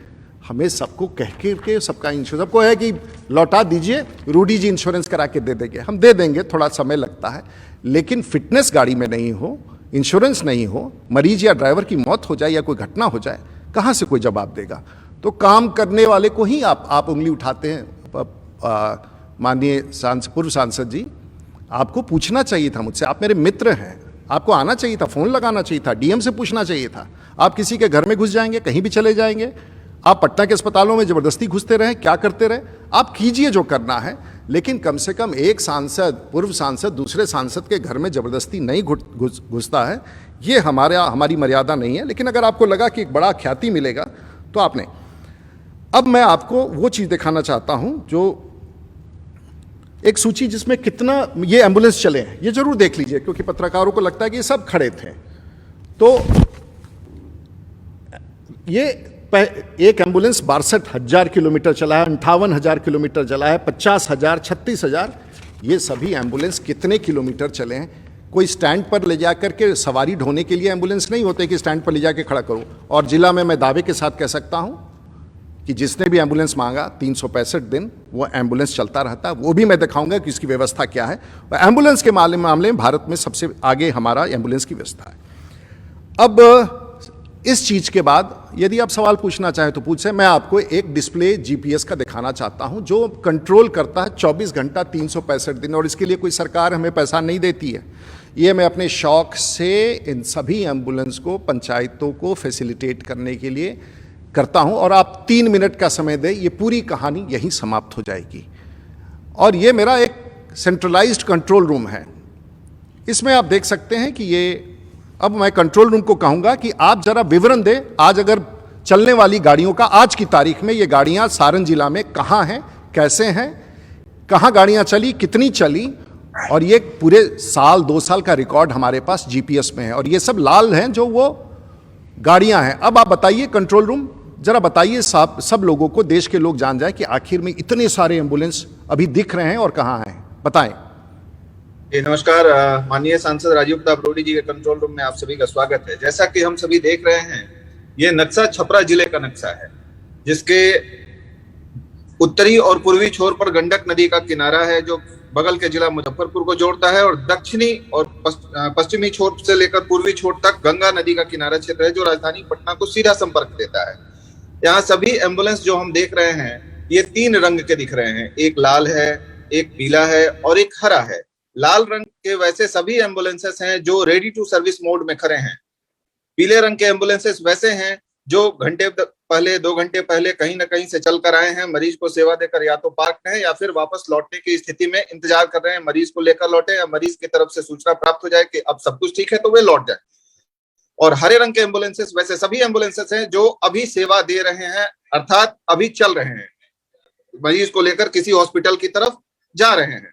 हमें सबको कह के सबका इंश्योरेंस, सबको है कि लौटा दीजिए, रूडी जी इंश्योरेंस करा के दे देंगे। हम दे देंगे, थोड़ा समय लगता है, लेकिन फिटनेस गाड़ी में नहीं हो, इंश्योरेंस नहीं हो, मरीज या ड्राइवर की मौत हो जाए या कोई घटना हो जाए, कहाँ से कोई जवाब देगा। तो काम करने वाले को ही आप उंगली उठाते हैं। माननीय पूर्व सांसद जी, आपको पूछना चाहिए था मुझसे, आप मेरे मित्र हैं, आपको आना चाहिए था, फोन लगाना चाहिए था, डीएम से पूछना चाहिए था। आप किसी के घर में घुस जाएंगे, कहीं भी चले जाएंगे, आप पटना के अस्पतालों में जबरदस्ती घुसते रहे, क्या करते रहे। आप कीजिए जो करना है, लेकिन कम से कम एक सांसद, पूर्व सांसद दूसरे सांसद के घर में जबरदस्ती नहीं घुसता है। ये हमारी मर्यादा नहीं है। लेकिन अगर आपको लगा कि एक बड़ा ख्याति मिलेगा तो आपने। अब मैं आपको वो चीज़ दिखाना चाहता हूं, जो एक सूची जिसमें कितना ये एम्बुलेंस चले हैं, ये जरूर देख लीजिए, क्योंकि पत्रकारों को लगता है कि ये सब खड़े थे। तो ये एक एम्बुलेंस 62,000 किलोमीटर चला है, 58,000 किलोमीटर चला है, 50,000, 36,000, ये सभी एम्बुलेंस कितने किलोमीटर चले हैं। कोई स्टैंड पर ले जाकर के सवारी ढोने के लिए एम्बुलेंस नहीं होते कि स्टैंड पर ले जाकर खड़ा करूं। और जिला में मैं दावे के साथ कह सकता हूं कि जिसने भी एम्बुलेंस मांगा 365 दिन वो एम्बुलेंस चलता रहता है। वो भी मैं दिखाऊंगा कि इसकी व्यवस्था क्या है। एम्बुलेंस के मामले में भारत में सबसे आगे हमारा एम्बुलेंस की व्यवस्था है। अब इस चीज के बाद यदि आप सवाल पूछना चाहें तो पूछे। मैं आपको एक डिस्प्ले जीपीएस का दिखाना चाहता हूं, जो कंट्रोल करता है 24 घंटा 365 दिन, और इसके लिए कोई सरकार हमें पैसा नहीं देती है। ये मैं अपने शौक से इन सभी एम्बुलेंस को, पंचायतों को फैसिलिटेट करने के लिए करता हूं। और आप 3 मिनट का समय दें, ये पूरी कहानी यहीं समाप्त हो जाएगी। और ये मेरा एक सेंट्रलाइज्ड कंट्रोल रूम है। इसमें आप देख सकते हैं कि ये, अब मैं कंट्रोल रूम को कहूंगा कि आप जरा विवरण दें, आज अगर चलने वाली गाड़ियों का, आज की तारीख में ये गाड़ियां सारण जिला में कहां हैं, कैसे हैं, कहां गाड़ियां चली, कितनी चली, और ये पूरे साल 2 साल का रिकॉर्ड हमारे पास जीपीएस में है। और ये सब लाल हैं जो वो गाड़ियां हैं। अब आप बताइए कंट्रोल रूम, जरा बताइए सब लोगों को, देश के लोग जान जाए कि आखिर में इतने सारे एम्बुलेंस अभी दिख रहे हैं और कहां हैं, बताएं। नमस्कार, माननीय सांसद राजीव प्रताप रूडी जी के कंट्रोल रूम में आप सभी का स्वागत है। जैसा कि हम सभी देख रहे हैं, ये नक्शा छपरा जिले का नक्शा है, जिसके उत्तरी और पूर्वी छोर पर गंडक नदी का किनारा है, जो बगल के जिला मुजफ्फरपुर को जोड़ता है, और दक्षिणी और पश्चिमी छोर से लेकर पूर्वी छोर तक गंगा नदी का किनारा क्षेत्र है, जो राजधानी पटना को सीधा संपर्क देता है। यहाँ सभी एम्बुलेंस जो हम देख रहे हैं, ये 3 रंग के दिख रहे हैं, एक लाल है, एक पीला है और एक हरा है। लाल रंग के वैसे सभी एम्बुलेंसेस हैं जो रेडी टू सर्विस मोड में खड़े हैं। पीले रंग के एम्बुलेंसेस वैसे हैं जो घंटे पहले 2 घंटे पहले कहीं ना कहीं से चल कर आए हैं, मरीज को सेवा देकर या तो पार्क हैं या फिर वापस लौटने की स्थिति में इंतजार कर रहे हैं, मरीज को लेकर लौटे या मरीज की तरफ से सूचना प्राप्त हो जाए कि अब सब कुछ ठीक है तो वे लौट जाए। और हरे रंग के एम्बुलेंसेस वैसे सभी एम्बुलेंसेस हैं जो अभी सेवा दे रहे हैं, अर्थात अभी चल रहे हैं, मरीज को लेकर किसी हॉस्पिटल की तरफ जा रहे हैं।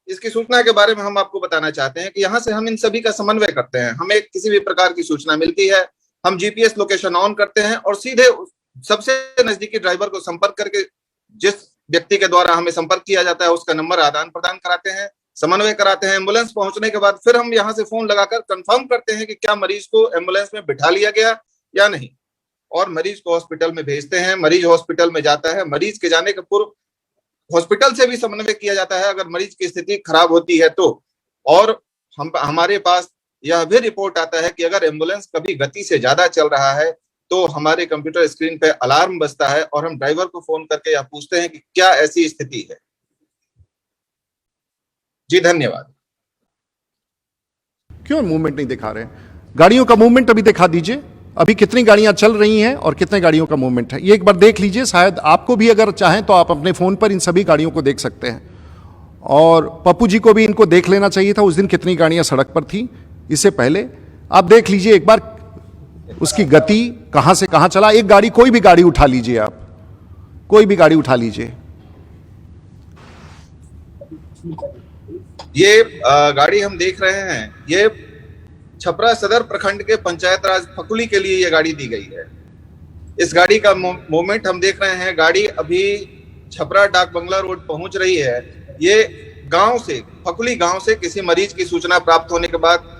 इसकी सूचना के बारे में हम आपको बताना चाहते हैं कि यहाँ से हम इन सभी का समन्वय करते हैं। हमें किसी भी प्रकार की सूचना मिलती है, हम जीपीएस लोकेशन ऑन करते हैं और सीधे सबसे नजदीकी ड्राइवर को संपर्क करके जिस व्यक्ति के द्वारा हमें संपर्क किया जाता है उसका नंबर आदान प्रदान कराते हैं, समन्वय कराते हैं। एम्बुलेंस पहुंचने के बाद फिर हम यहाँ से फोन लगाकर कंफर्म करते हैं कि क्या मरीज को एम्बुलेंस में बिठा लिया गया या नहीं, और मरीज को हॉस्पिटल में भेजते हैं। मरीज हॉस्पिटल में जाता है, मरीज के जाने के पूर्व हॉस्पिटल से भी समन्वय किया जाता है अगर मरीज की स्थिति खराब होती है तो। और हमारे पास यह भी रिपोर्ट आता है कि अगर एम्बुलेंस कभी गति से ज्यादा चल रहा है तो हमारे कंप्यूटर स्क्रीन पे अलार्म बजता है और हम ड्राइवर को फोन करके यह पूछते हैं कि क्या ऐसी स्थिति है। जी धन्यवाद। क्यों मूवमेंट नहीं दिखा रहे हैं? गाड़ियों का मूवमेंट अभी दिखा दीजिए, अभी कितनी गाड़ियां चल रही हैं और कितने गाड़ियों का मूवमेंट है, ये एक बार देख लीजिए। शायद आपको भी अगर चाहें तो आप अपने फोन पर इन सभी गाड़ियों को देख सकते हैं। और पप्पू जी को भी इनको देख लेना चाहिए था, उस दिन कितनी गाड़ियां सड़क पर थी इससे पहले। आप देख लीजिए एक बार उसकी गति कहां से कहां चला। एक गाड़ी, कोई भी गाड़ी उठा लीजिए, आप कोई भी गाड़ी उठा लीजिए। ये गाड़ी हम देख रहे हैं, ये छपरा सदर प्रखंड के पंचायत राज फकुली के लिए ये गाड़ी दी गई है। इस गाड़ी का मूवमेंट हम देख रहे हैं। गाड़ी अभी छपरा डाक बंगला रोड पहुंच रही है। ये गांव से, फकुली गांव से किसी मरीज की सूचना प्राप्त होने के बाद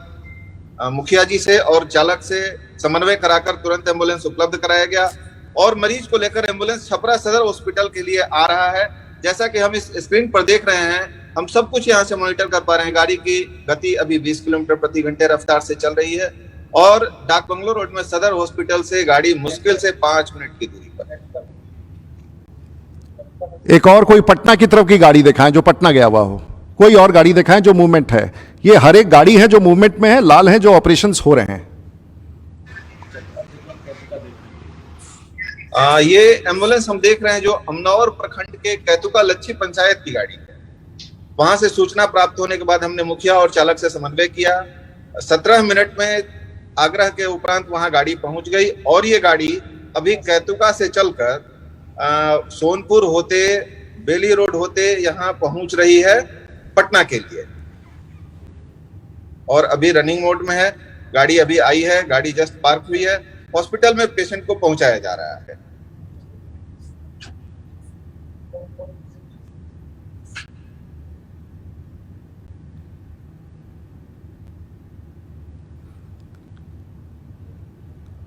मुखिया जी से और चालक से समन्वय कराकर तुरंत एम्बुलेंस उपलब्ध कराया गया और मरीज को लेकर एम्बुलेंस छपरा सदर हॉस्पिटल के लिए आ रहा है। जैसा कि हम इस स्क्रीन पर देख रहे हैं, हम सब कुछ यहाँ से मॉनिटर कर पा रहे हैं। गाड़ी की गति अभी 20 किलोमीटर प्रति घंटे रफ्तार से चल रही है और डाक बंगलो रोड में सदर हॉस्पिटल से गाड़ी मुश्किल से 5 मिनट की दूरी पर है। एक और कोई पटना की तरफ की गाड़ी दिखाएं जो पटना गया हुआ हो, कोई और गाड़ी दिखाएं जो मूवमेंट है। ये हर एक गाड़ी है जो मूवमेंट में है, लाल है जो ऑपरेशंस हो रहे हैं। ये एम्बुलेंस हम देख रहे हैं जो अमनौर प्रखंड के कैतुका लच्छी पंचायत की गाड़ी है। वहां से सूचना प्राप्त होने के बाद हमने मुखिया और चालक से समन्वय किया। 17 मिनट में आग्रह के उपरांत वहां गाड़ी पहुंच गई और ये गाड़ी अभी कैतुका से चलकर सोनपुर होते, बेली रोड होते यहाँ पहुंच रही है पटना के लिए और अभी रनिंग मोड में है। गाड़ी अभी आई है, गाड़ी जस्ट पार्क हुई है। हॉस्पिटल में पेशेंट को पहुंचाया जा रहा है।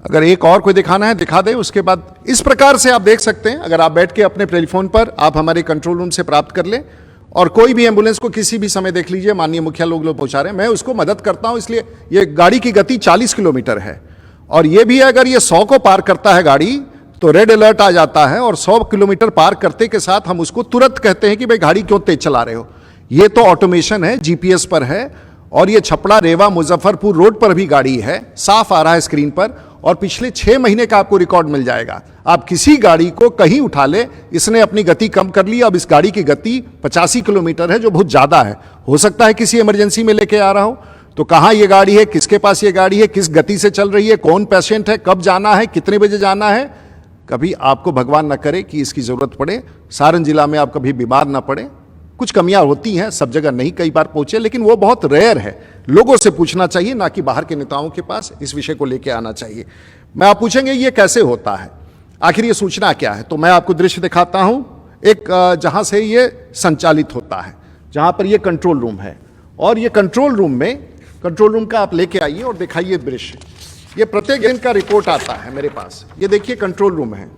अगर एक और कोई दिखाना है दिखा दे। उसके बाद इस प्रकार से आप देख सकते हैं, अगर आप बैठ के अपने टेलीफोन पर आप हमारे कंट्रोल रूम से प्राप्त कर लें और कोई भी एम्बुलेंस को किसी भी समय देख लीजिए। माननीय मुखिया लोग पहुंचा रहे हैं, मैं उसको मदद करता हूं। इसलिए ये गाड़ी की गति 40 किलोमीटर है और ये भी अगर ये 100 को पार करता है गाड़ी तो रेड अलर्ट आ जाता है और 100 किलोमीटर पार करते के साथ हम उसको तुरंत कहते हैं कि भाई गाड़ी क्यों तेज चला रहे हो। ये तो ऑटोमेशन है, जीपीएस पर है और ये छपड़ा रेवा मुजफ्फरपुर रोड पर भी गाड़ी है, साफ आ रहा है स्क्रीन पर और पिछले 6 महीने का आपको रिकॉर्ड मिल जाएगा। आप किसी गाड़ी को कहीं उठा ले, इसने अपनी गति कम कर ली। अब इस गाड़ी की गति 85 किलोमीटर है जो बहुत ज्यादा है। हो सकता है किसी इमरजेंसी में लेके आ रहा हो, तो कहां ये गाड़ी है, किसके पास ये गाड़ी है, किस गति से चल रही है, कौन पेशेंट है, कब जाना है, कितने बजे जाना है। कभी आपको भगवान न करे कि इसकी जरूरत पड़े, सारण जिला में आप कभी बीमार ना पड़े। कुछ कमियां होती हैं, सब जगह नहीं कई बार पहुंचे, लेकिन वो बहुत रेयर है। लोगों से पूछना चाहिए, ना कि बाहर के नेताओं के पास इस विषय को लेकर आना चाहिए। मैं आप पूछेंगे ये कैसे होता है, आखिर ये सूचना क्या है, तो मैं आपको दृश्य दिखाता हूं एक जहां से ये संचालित होता है, जहां पर ये कंट्रोल रूम है और ये कंट्रोल रूम में, कंट्रोल रूम का आप लेके आइए और दिखाइए दृश्य। ये प्रत्येक दिन का रिपोर्ट आता है मेरे पास। ये देखिए कंट्रोल रूम है,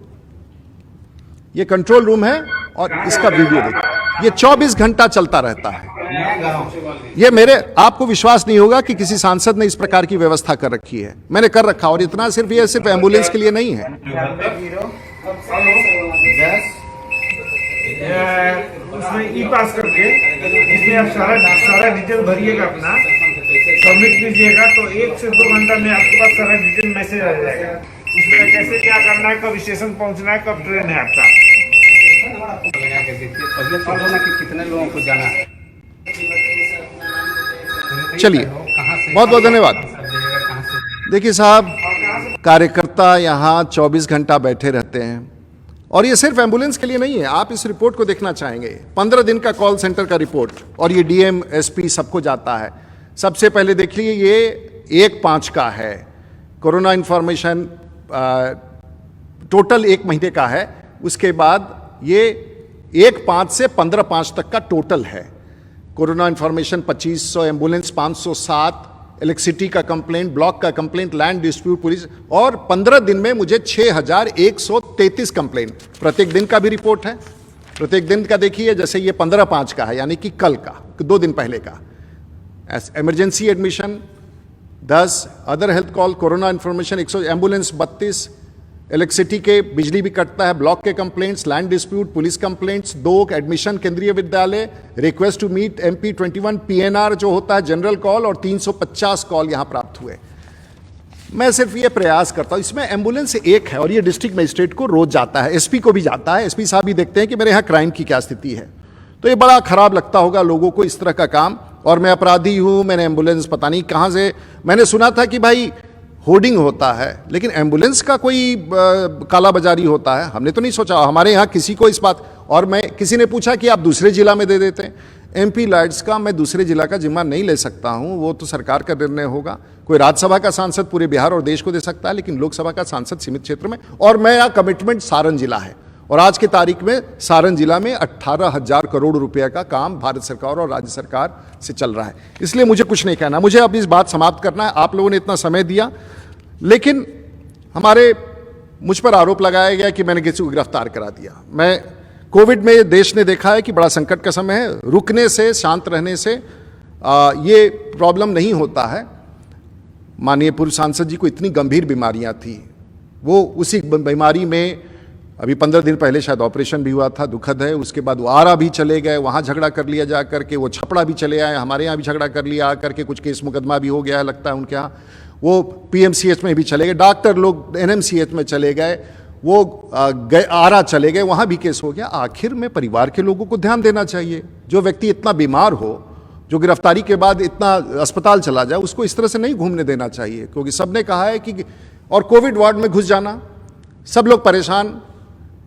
ये कंट्रोल रूम है और इसका वीडियो देखिए। ये 24 घंटा चलता रहता है। ये मेरे, आपको विश्वास नहीं होगा कि किसी सांसद ने इस प्रकार की व्यवस्था कर रखी है। मैंने कर रखा और इतना सिर्फ एम्बुलेंस के लिए नहीं है। उसमें ई पास करके इसमें आप सारा डिटेल भरिएगा, अपना सबमिट कीजिएगा, तो 1 से 2 घंटा में आपके पास सारा डिटेल मैसेज आ जाएगा। उसमें कैसे क्या करना है, कब स्टेशन पहुंचना है, कब ट्रेन है आपका। कितने लोगों को जाना है? चलिए, बहुत बहुत धन्यवाद। देखिए साहब, कार्यकर्ता यहाँ 24 घंटा बैठे रहते हैं, और ये सिर्फ एम्बुलेंस के लिए नहीं है। आप इस रिपोर्ट को देखना चाहेंगे, 15 दिन का कॉल सेंटर का रिपोर्ट, और ये डीएम एसपी सबको जाता है। सबसे पहले देखिए, ये 1/5 का है कोरोना इन्फॉर्मेशन, टोटल 1 महीने का है। उसके बाद ये 1/5 से 15/5 तक का टोटल है। कोरोना इन्फॉर्मेशन 2500, एम्बुलेंस 507, इलेक्ट्रिसिटी का कंप्लेंट, ब्लॉक का कंप्लेंट, लैंड डिस्प्यूट पुलिस, और 15 दिन में मुझे 6133 कंप्लेंट। प्रत्येक दिन का भी रिपोर्ट है, प्रत्येक दिन का देखिए। जैसे ये 15/5 का है, यानी कि कल का, 2 दिन पहले का। Emergency admission 10, other health call, corona information 100, ambulance 32, electricity के बिजली भी कटता है, ब्लॉक के complaints, land dispute, police complaints 2, admission Kendriya Vidyalaya, request to meet MP 21, PNR जो होता है जनरल कॉल, और 350 कॉल यहां प्राप्त हुए। मैं सिर्फ ये प्रयास करता हूं, इसमें एम्बुलेंस एक है और ये डिस्ट्रिक्ट मजिस्ट्रेट को रोज जाता है, SP को भी जाता है। SP साहब भी देखते हैं कि मेरे यहाँ क्राइम की क्या स्थिति है। तो ये बड़ा खराब लगता होगा लोगों को इस तरह का काम। और मैं अपराधी हूं, मैंने एम्बुलेंस पता नहीं कहां से, मैंने सुना था कि भाई होर्डिंग होता है, लेकिन एम्बुलेंस का कोई काला बाजारी होता है, हमने तो नहीं सोचा। हमारे यहाँ किसी को इस बात, और मैं किसी ने पूछा कि आप दूसरे जिला में दे देते हैं। MP लाइट्स का मैं दूसरे जिला का जिम्मा नहीं ले सकता हूं, वो तो सरकार का निर्णय होगा। कोई राज्यसभा का सांसद पूरे बिहार और देश को दे सकता है, लेकिन लोकसभा का सांसद सीमित क्षेत्र में। और मेरा कमिटमेंट सारण जिला है, और आज की तारीख में सारण जिला में 18,000 करोड़ रुपए का काम भारत सरकार और राज्य सरकार से चल रहा है। इसलिए मुझे कुछ नहीं कहना, मुझे अब इस बात समाप्त करना है। आप लोगों ने इतना समय दिया, लेकिन मुझ पर आरोप लगाया गया कि मैंने किसी को गिरफ्तार करा दिया। मैं कोविड में देश ने देखा है कि बड़ा संकट का समय है, रुकने से, शांत रहने से ये प्रॉब्लम नहीं होता है। माननीय पूर्व सांसद जी को इतनी गंभीर बीमारियां थी, वो उसी बीमारी में अभी 15 दिन पहले शायद ऑपरेशन भी हुआ था, दुखद है। उसके बाद वो आरा भी चले गए, वहाँ झगड़ा कर लिया जा करके, वो छपड़ा भी चले आए, हमारे यहाँ भी झगड़ा कर लिया आ करके, कुछ केस मुकदमा भी हो गया है लगता है उनके यहाँ। वो PMCH में भी चले गए, डॉक्टर लोग NMCH में चले गए, वो आरा चले गए, वहाँ भी केस हो गया। आखिर में परिवार के लोगों को ध्यान देना चाहिए। जो व्यक्ति इतना बीमार हो, जो गिरफ्तारी के बाद इतना अस्पताल चला जाए, उसको इस तरह से नहीं घूमने देना चाहिए। क्योंकि सबने कहा है कि, और कोविड वार्ड में घुस जाना, सब लोग परेशान।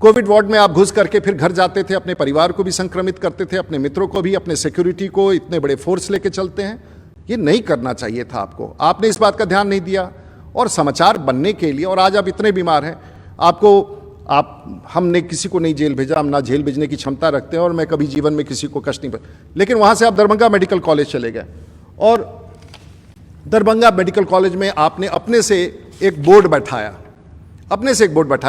कोविड वार्ड में आप घुस करके फिर घर जाते थे, अपने परिवार को भी संक्रमित करते थे, अपने मित्रों को भी, अपने सिक्योरिटी को इतने बड़े फोर्स लेके चलते हैं। ये नहीं करना चाहिए था आपको, आपने इस बात का ध्यान नहीं दिया। और समाचार बनने के लिए, और आज आप इतने बीमार हैं, हमने किसी को नहीं जेल भेजा, हम ना जेल भेजने की क्षमता रखते हैं, और मैं कभी जीवन में किसी को कष्ट नहीं। लेकिन वहाँ से आप दरभंगा मेडिकल कॉलेज चले गए, और दरभंगा मेडिकल कॉलेज में आपने अपने से एक बोर्ड बैठाया,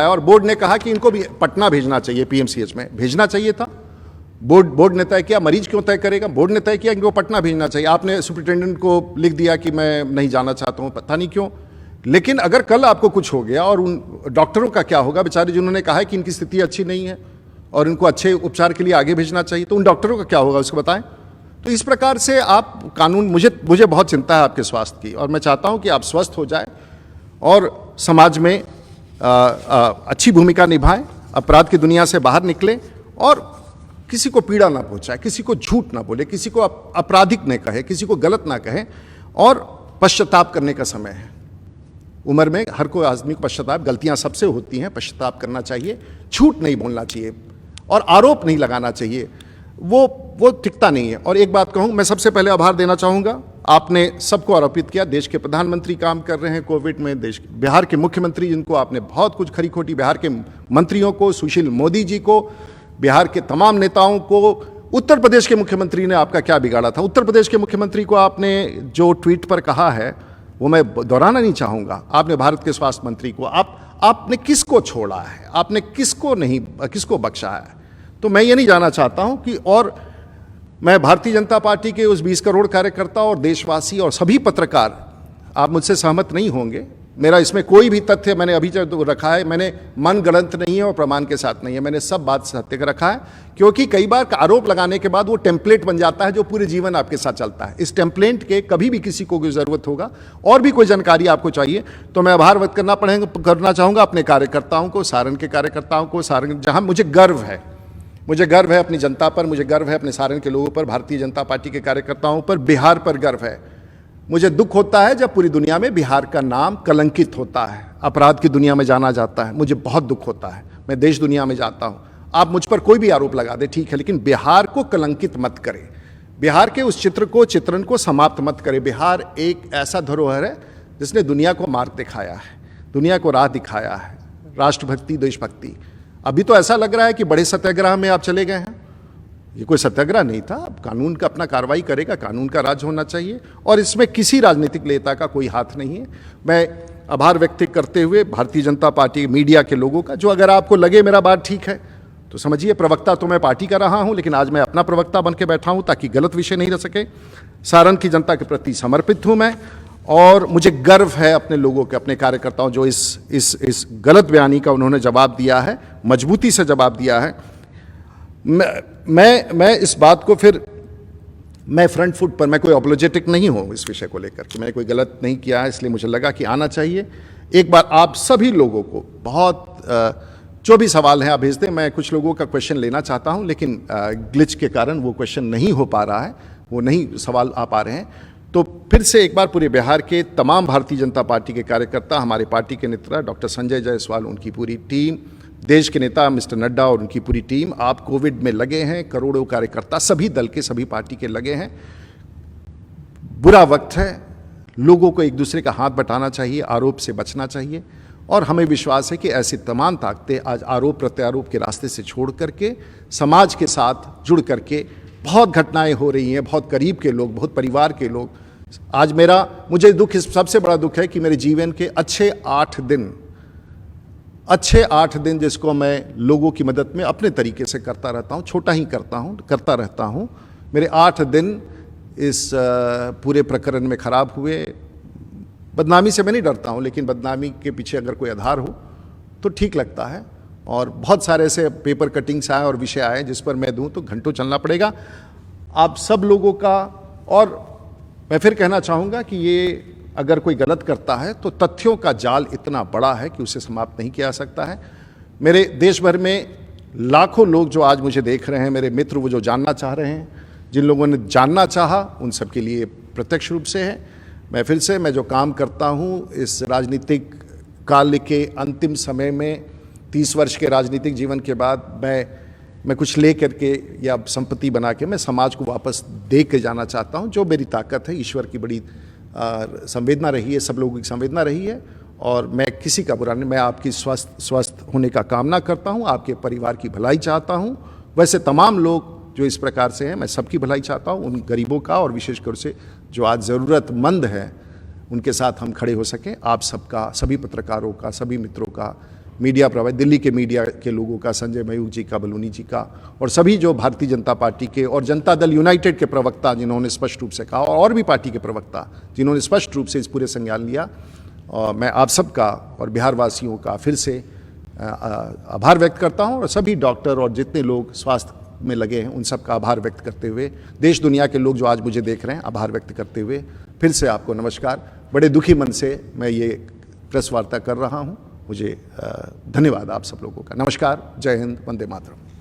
और बोर्ड ने कहा कि इनको भी पटना भेजना चाहिए, PMCH में भेजना चाहिए था। बोर्ड ने तय किया, मरीज क्यों तय करेगा? बोर्ड ने तय किया इनको पटना भेजना चाहिए। आपने सुपरिटेंडेंट को लिख दिया कि मैं नहीं जाना चाहता हूं, पता नहीं क्यों। लेकिन अगर कल आपको कुछ हो गया, और उन डॉक्टरों का क्या होगा बेचारे, जिन्होंने कहा है कि इनकी स्थिति अच्छी नहीं है और इनको अच्छे उपचार के लिए आगे भेजना चाहिए, तो उन डॉक्टरों का क्या होगा उसको बताएं। तो इस प्रकार से आप कानून, मुझे बहुत चिंता है आपके स्वास्थ्य की, और मैं चाहता हूं कि आप स्वस्थ हो जाए और समाज में अच्छी भूमिका निभाएं, अपराध की दुनिया से बाहर निकले, और किसी को पीड़ा ना पहुंचाए, किसी को झूठ ना बोले, किसी को आपराधिक न कहे, किसी को गलत ना कहे। और पश्चाताप करने का समय है। उम्र में हर कोई आदमी को पश्चाताप, गलतियां सबसे होती हैं, पश्चाताप करना चाहिए, झूठ नहीं बोलना चाहिए, और आरोप नहीं लगाना चाहिए, वो टिकता नहीं है। और एक बात कहूँ, मैं सबसे पहले आभार देना चाहूँगा, आपने सबको आरोपित किया। देश के प्रधानमंत्री काम कर रहे हैं कोविड में, बिहार के मुख्यमंत्री जिनको आपने बहुत कुछ खरी खोटी, बिहार के मंत्रियों को, सुशील मोदी जी को, बिहार के तमाम नेताओं को, उत्तर प्रदेश के मुख्यमंत्री ने आपका क्या बिगाड़ा था? उत्तर प्रदेश के मुख्यमंत्री को आपने जो ट्वीट पर कहा है वो मैं दोहराना नहीं चाहूँगा। आपने भारत के स्वास्थ्य मंत्री को, आपने किसको छोड़ा है, आपने किसको बख्शा है? तो मैं ये नहीं जानना चाहता हूँ कि, और मैं भारतीय जनता पार्टी के उस 20 करोड़ कार्यकर्ता और देशवासी और सभी पत्रकार, आप मुझसे सहमत नहीं होंगे, मेरा इसमें कोई भी तथ्य मैंने अभी जो रखा है, मैंने मन गलत नहीं है और प्रमाण के साथ नहीं है, मैंने सब बात सत्य का रखा है। क्योंकि कई बार आरोप लगाने के बाद वो टेम्पलेट बन जाता है जो पूरे जीवन आपके साथ चलता है। इस टेम्पलेट के कभी भी किसी को कोई ज़रूरत होगा और भी कोई जानकारी आपको चाहिए तो मैं आभार व्यक्त करना चाहूँगा अपने कार्यकर्ताओं को, सारण के कार्यकर्ताओं को, सारण जहाँ मुझे गर्व है, मुझे गर्व है अपनी जनता पर, मुझे गर्व है अपने सारण के लोगों पर, भारतीय जनता पार्टी के कार्यकर्ताओं पर, बिहार पर गर्व है। मुझे दुख होता है जब पूरी दुनिया में बिहार का नाम कलंकित होता है, अपराध की दुनिया में जाना जाता है, मुझे बहुत दुख होता है। मैं देश दुनिया में जाता हूँ, आप मुझ पर कोई भी आरोप लगा दे ठीक है, लेकिन बिहार को कलंकित मत करें, बिहार के उस चित्रण को समाप्त मत करें। बिहार एक ऐसा धरोहर है जिसने दुनिया को मार्ग दिखाया है, दुनिया को राह दिखाया है, राष्ट्रभक्ति, देशभक्ति। अभी तो ऐसा लग रहा है कि बड़े सत्याग्रह में आप चले गए हैं, ये कोई सत्याग्रह नहीं था। अब कानून का अपना कार्रवाई करेगा, कानून का राज होना चाहिए और इसमें किसी राजनीतिक नेता का कोई हाथ नहीं है। मैं आभार व्यक्त करते हुए भारतीय जनता पार्टी मीडिया के लोगों का, जो अगर आपको लगे मेरा बात ठीक है तो समझिए, प्रवक्ता तो मैं पार्टी का रहा हूं, लेकिन आज मैं अपना प्रवक्ता बन के बैठा हूं ताकि गलत विषय नहीं रह सके। सारण की जनता के प्रति समर्पित हूं मैं और मुझे गर्व है अपने लोगों के, अपने कार्यकर्ताओं जो इस गलत बयानी का उन्होंने जवाब दिया है, मजबूती से जवाब दिया है। मैं इस बात को फिर मैं फ्रंट फुट पर, मैं कोई अपोलोजेटिक नहीं हूँ इस विषय को लेकर कि मैंने कोई गलत नहीं किया है, इसलिए मुझे लगा कि आना चाहिए। एक बार आप सभी लोगों को बहुत जो भी सवाल हैं आप भेज दें, मैं कुछ लोगों का क्वेश्चन लेना चाहता हूं लेकिन ग्लिच के कारण वो क्वेश्चन नहीं हो पा रहा है, वो नहीं सवाल आ पा रहे हैं। तो फिर से एक बार पूरे बिहार के तमाम भारतीय जनता पार्टी के कार्यकर्ता, हमारे पार्टी के नेता डॉक्टर संजय जायसवाल, उनकी पूरी टीम, देश के नेता मिस्टर नड्डा और उनकी पूरी टीम, आप कोविड में लगे हैं, करोड़ों कार्यकर्ता सभी दल के, सभी पार्टी के लगे हैं। बुरा वक्त है, लोगों को एक दूसरे का हाथ बटाना चाहिए, आरोप से बचना चाहिए और हमें विश्वास है कि ऐसी तमाम ताकतें आज आरोप प्रत्यारोप के रास्ते से छोड़ करके समाज के साथ जुड़ करके, बहुत घटनाएं हो रही हैं, बहुत करीब के लोग, बहुत परिवार के लोग, आज मुझे दुख, सबसे बड़ा दुख है कि मेरे जीवन के अच्छे 8 दिन जिसको मैं लोगों की मदद में अपने तरीके से करता रहता हूँ, छोटा ही करता रहता हूँ, मेरे 8 दिन इस पूरे प्रकरण में खराब हुए। बदनामी से मैं नहीं डरता हूँ, लेकिन बदनामी के पीछे अगर कोई आधार हो तो ठीक लगता है। और बहुत सारे ऐसे पेपर कटिंग्स आए और विषय आए जिस पर मैं दूं तो घंटों चलना पड़ेगा आप सब लोगों का। और मैं फिर कहना चाहूँगा कि ये अगर कोई गलत करता है तो तथ्यों का जाल इतना बड़ा है कि उसे समाप्त नहीं किया जा सकता है। मेरे देश भर में लाखों लोग जो आज मुझे देख रहे हैं, मेरे मित्र, वो जो जानना चाह रहे हैं, जिन लोगों ने जानना चाहा, उन सब के लिए प्रत्यक्ष रूप से है। मैं जो काम करता हूँ इस राजनीतिक काल के अंतिम समय में, 30 वर्ष के राजनीतिक जीवन के बाद मैं कुछ ले करके या संपत्ति बना के मैं समाज को वापस दे के जाना चाहता हूँ। जो मेरी ताकत है, ईश्वर की बड़ी संवेदना रही है, सब लोगों की संवेदना रही है और मैं किसी का बुरा नहीं, मैं आपकी स्वस्थ होने का कामना करता हूँ, आपके परिवार की भलाई चाहता हूँ। वैसे तमाम लोग जो इस प्रकार से हैं, मैं सबकी भलाई चाहता हूँ, उन गरीबों का और विशेषकर से जो आज ज़रूरतमंद है उनके साथ हम खड़े हो सकें। आप सबका, सभी पत्रकारों का, सभी मित्रों का, मीडिया प्रभारी, दिल्ली के मीडिया के लोगों का, संजय मयूख जी का, बलूनी जी का, और सभी जो भारतीय जनता पार्टी के और जनता दल यूनाइटेड के प्रवक्ता जिन्होंने स्पष्ट रूप से कहा, और भी पार्टी के प्रवक्ता जिन्होंने स्पष्ट रूप से इस पूरे संज्ञान लिया, और मैं आप सबका और बिहार वासियों का फिर से आभार व्यक्त करता हूँ। और सभी डॉक्टर और जितने लोग स्वास्थ्य में लगे हैं उन सब का आभार व्यक्त करते हुए, देश दुनिया के लोग जो आज मुझे देख रहे हैं, आभार व्यक्त करते हुए फिर से आपको नमस्कार। बड़े दुखी मन से मैं ये प्रेस वार्ता कर रहा हूँ। मुझे धन्यवाद आप सब लोगों का। नमस्कार, जय हिंद, वंदे मातरम।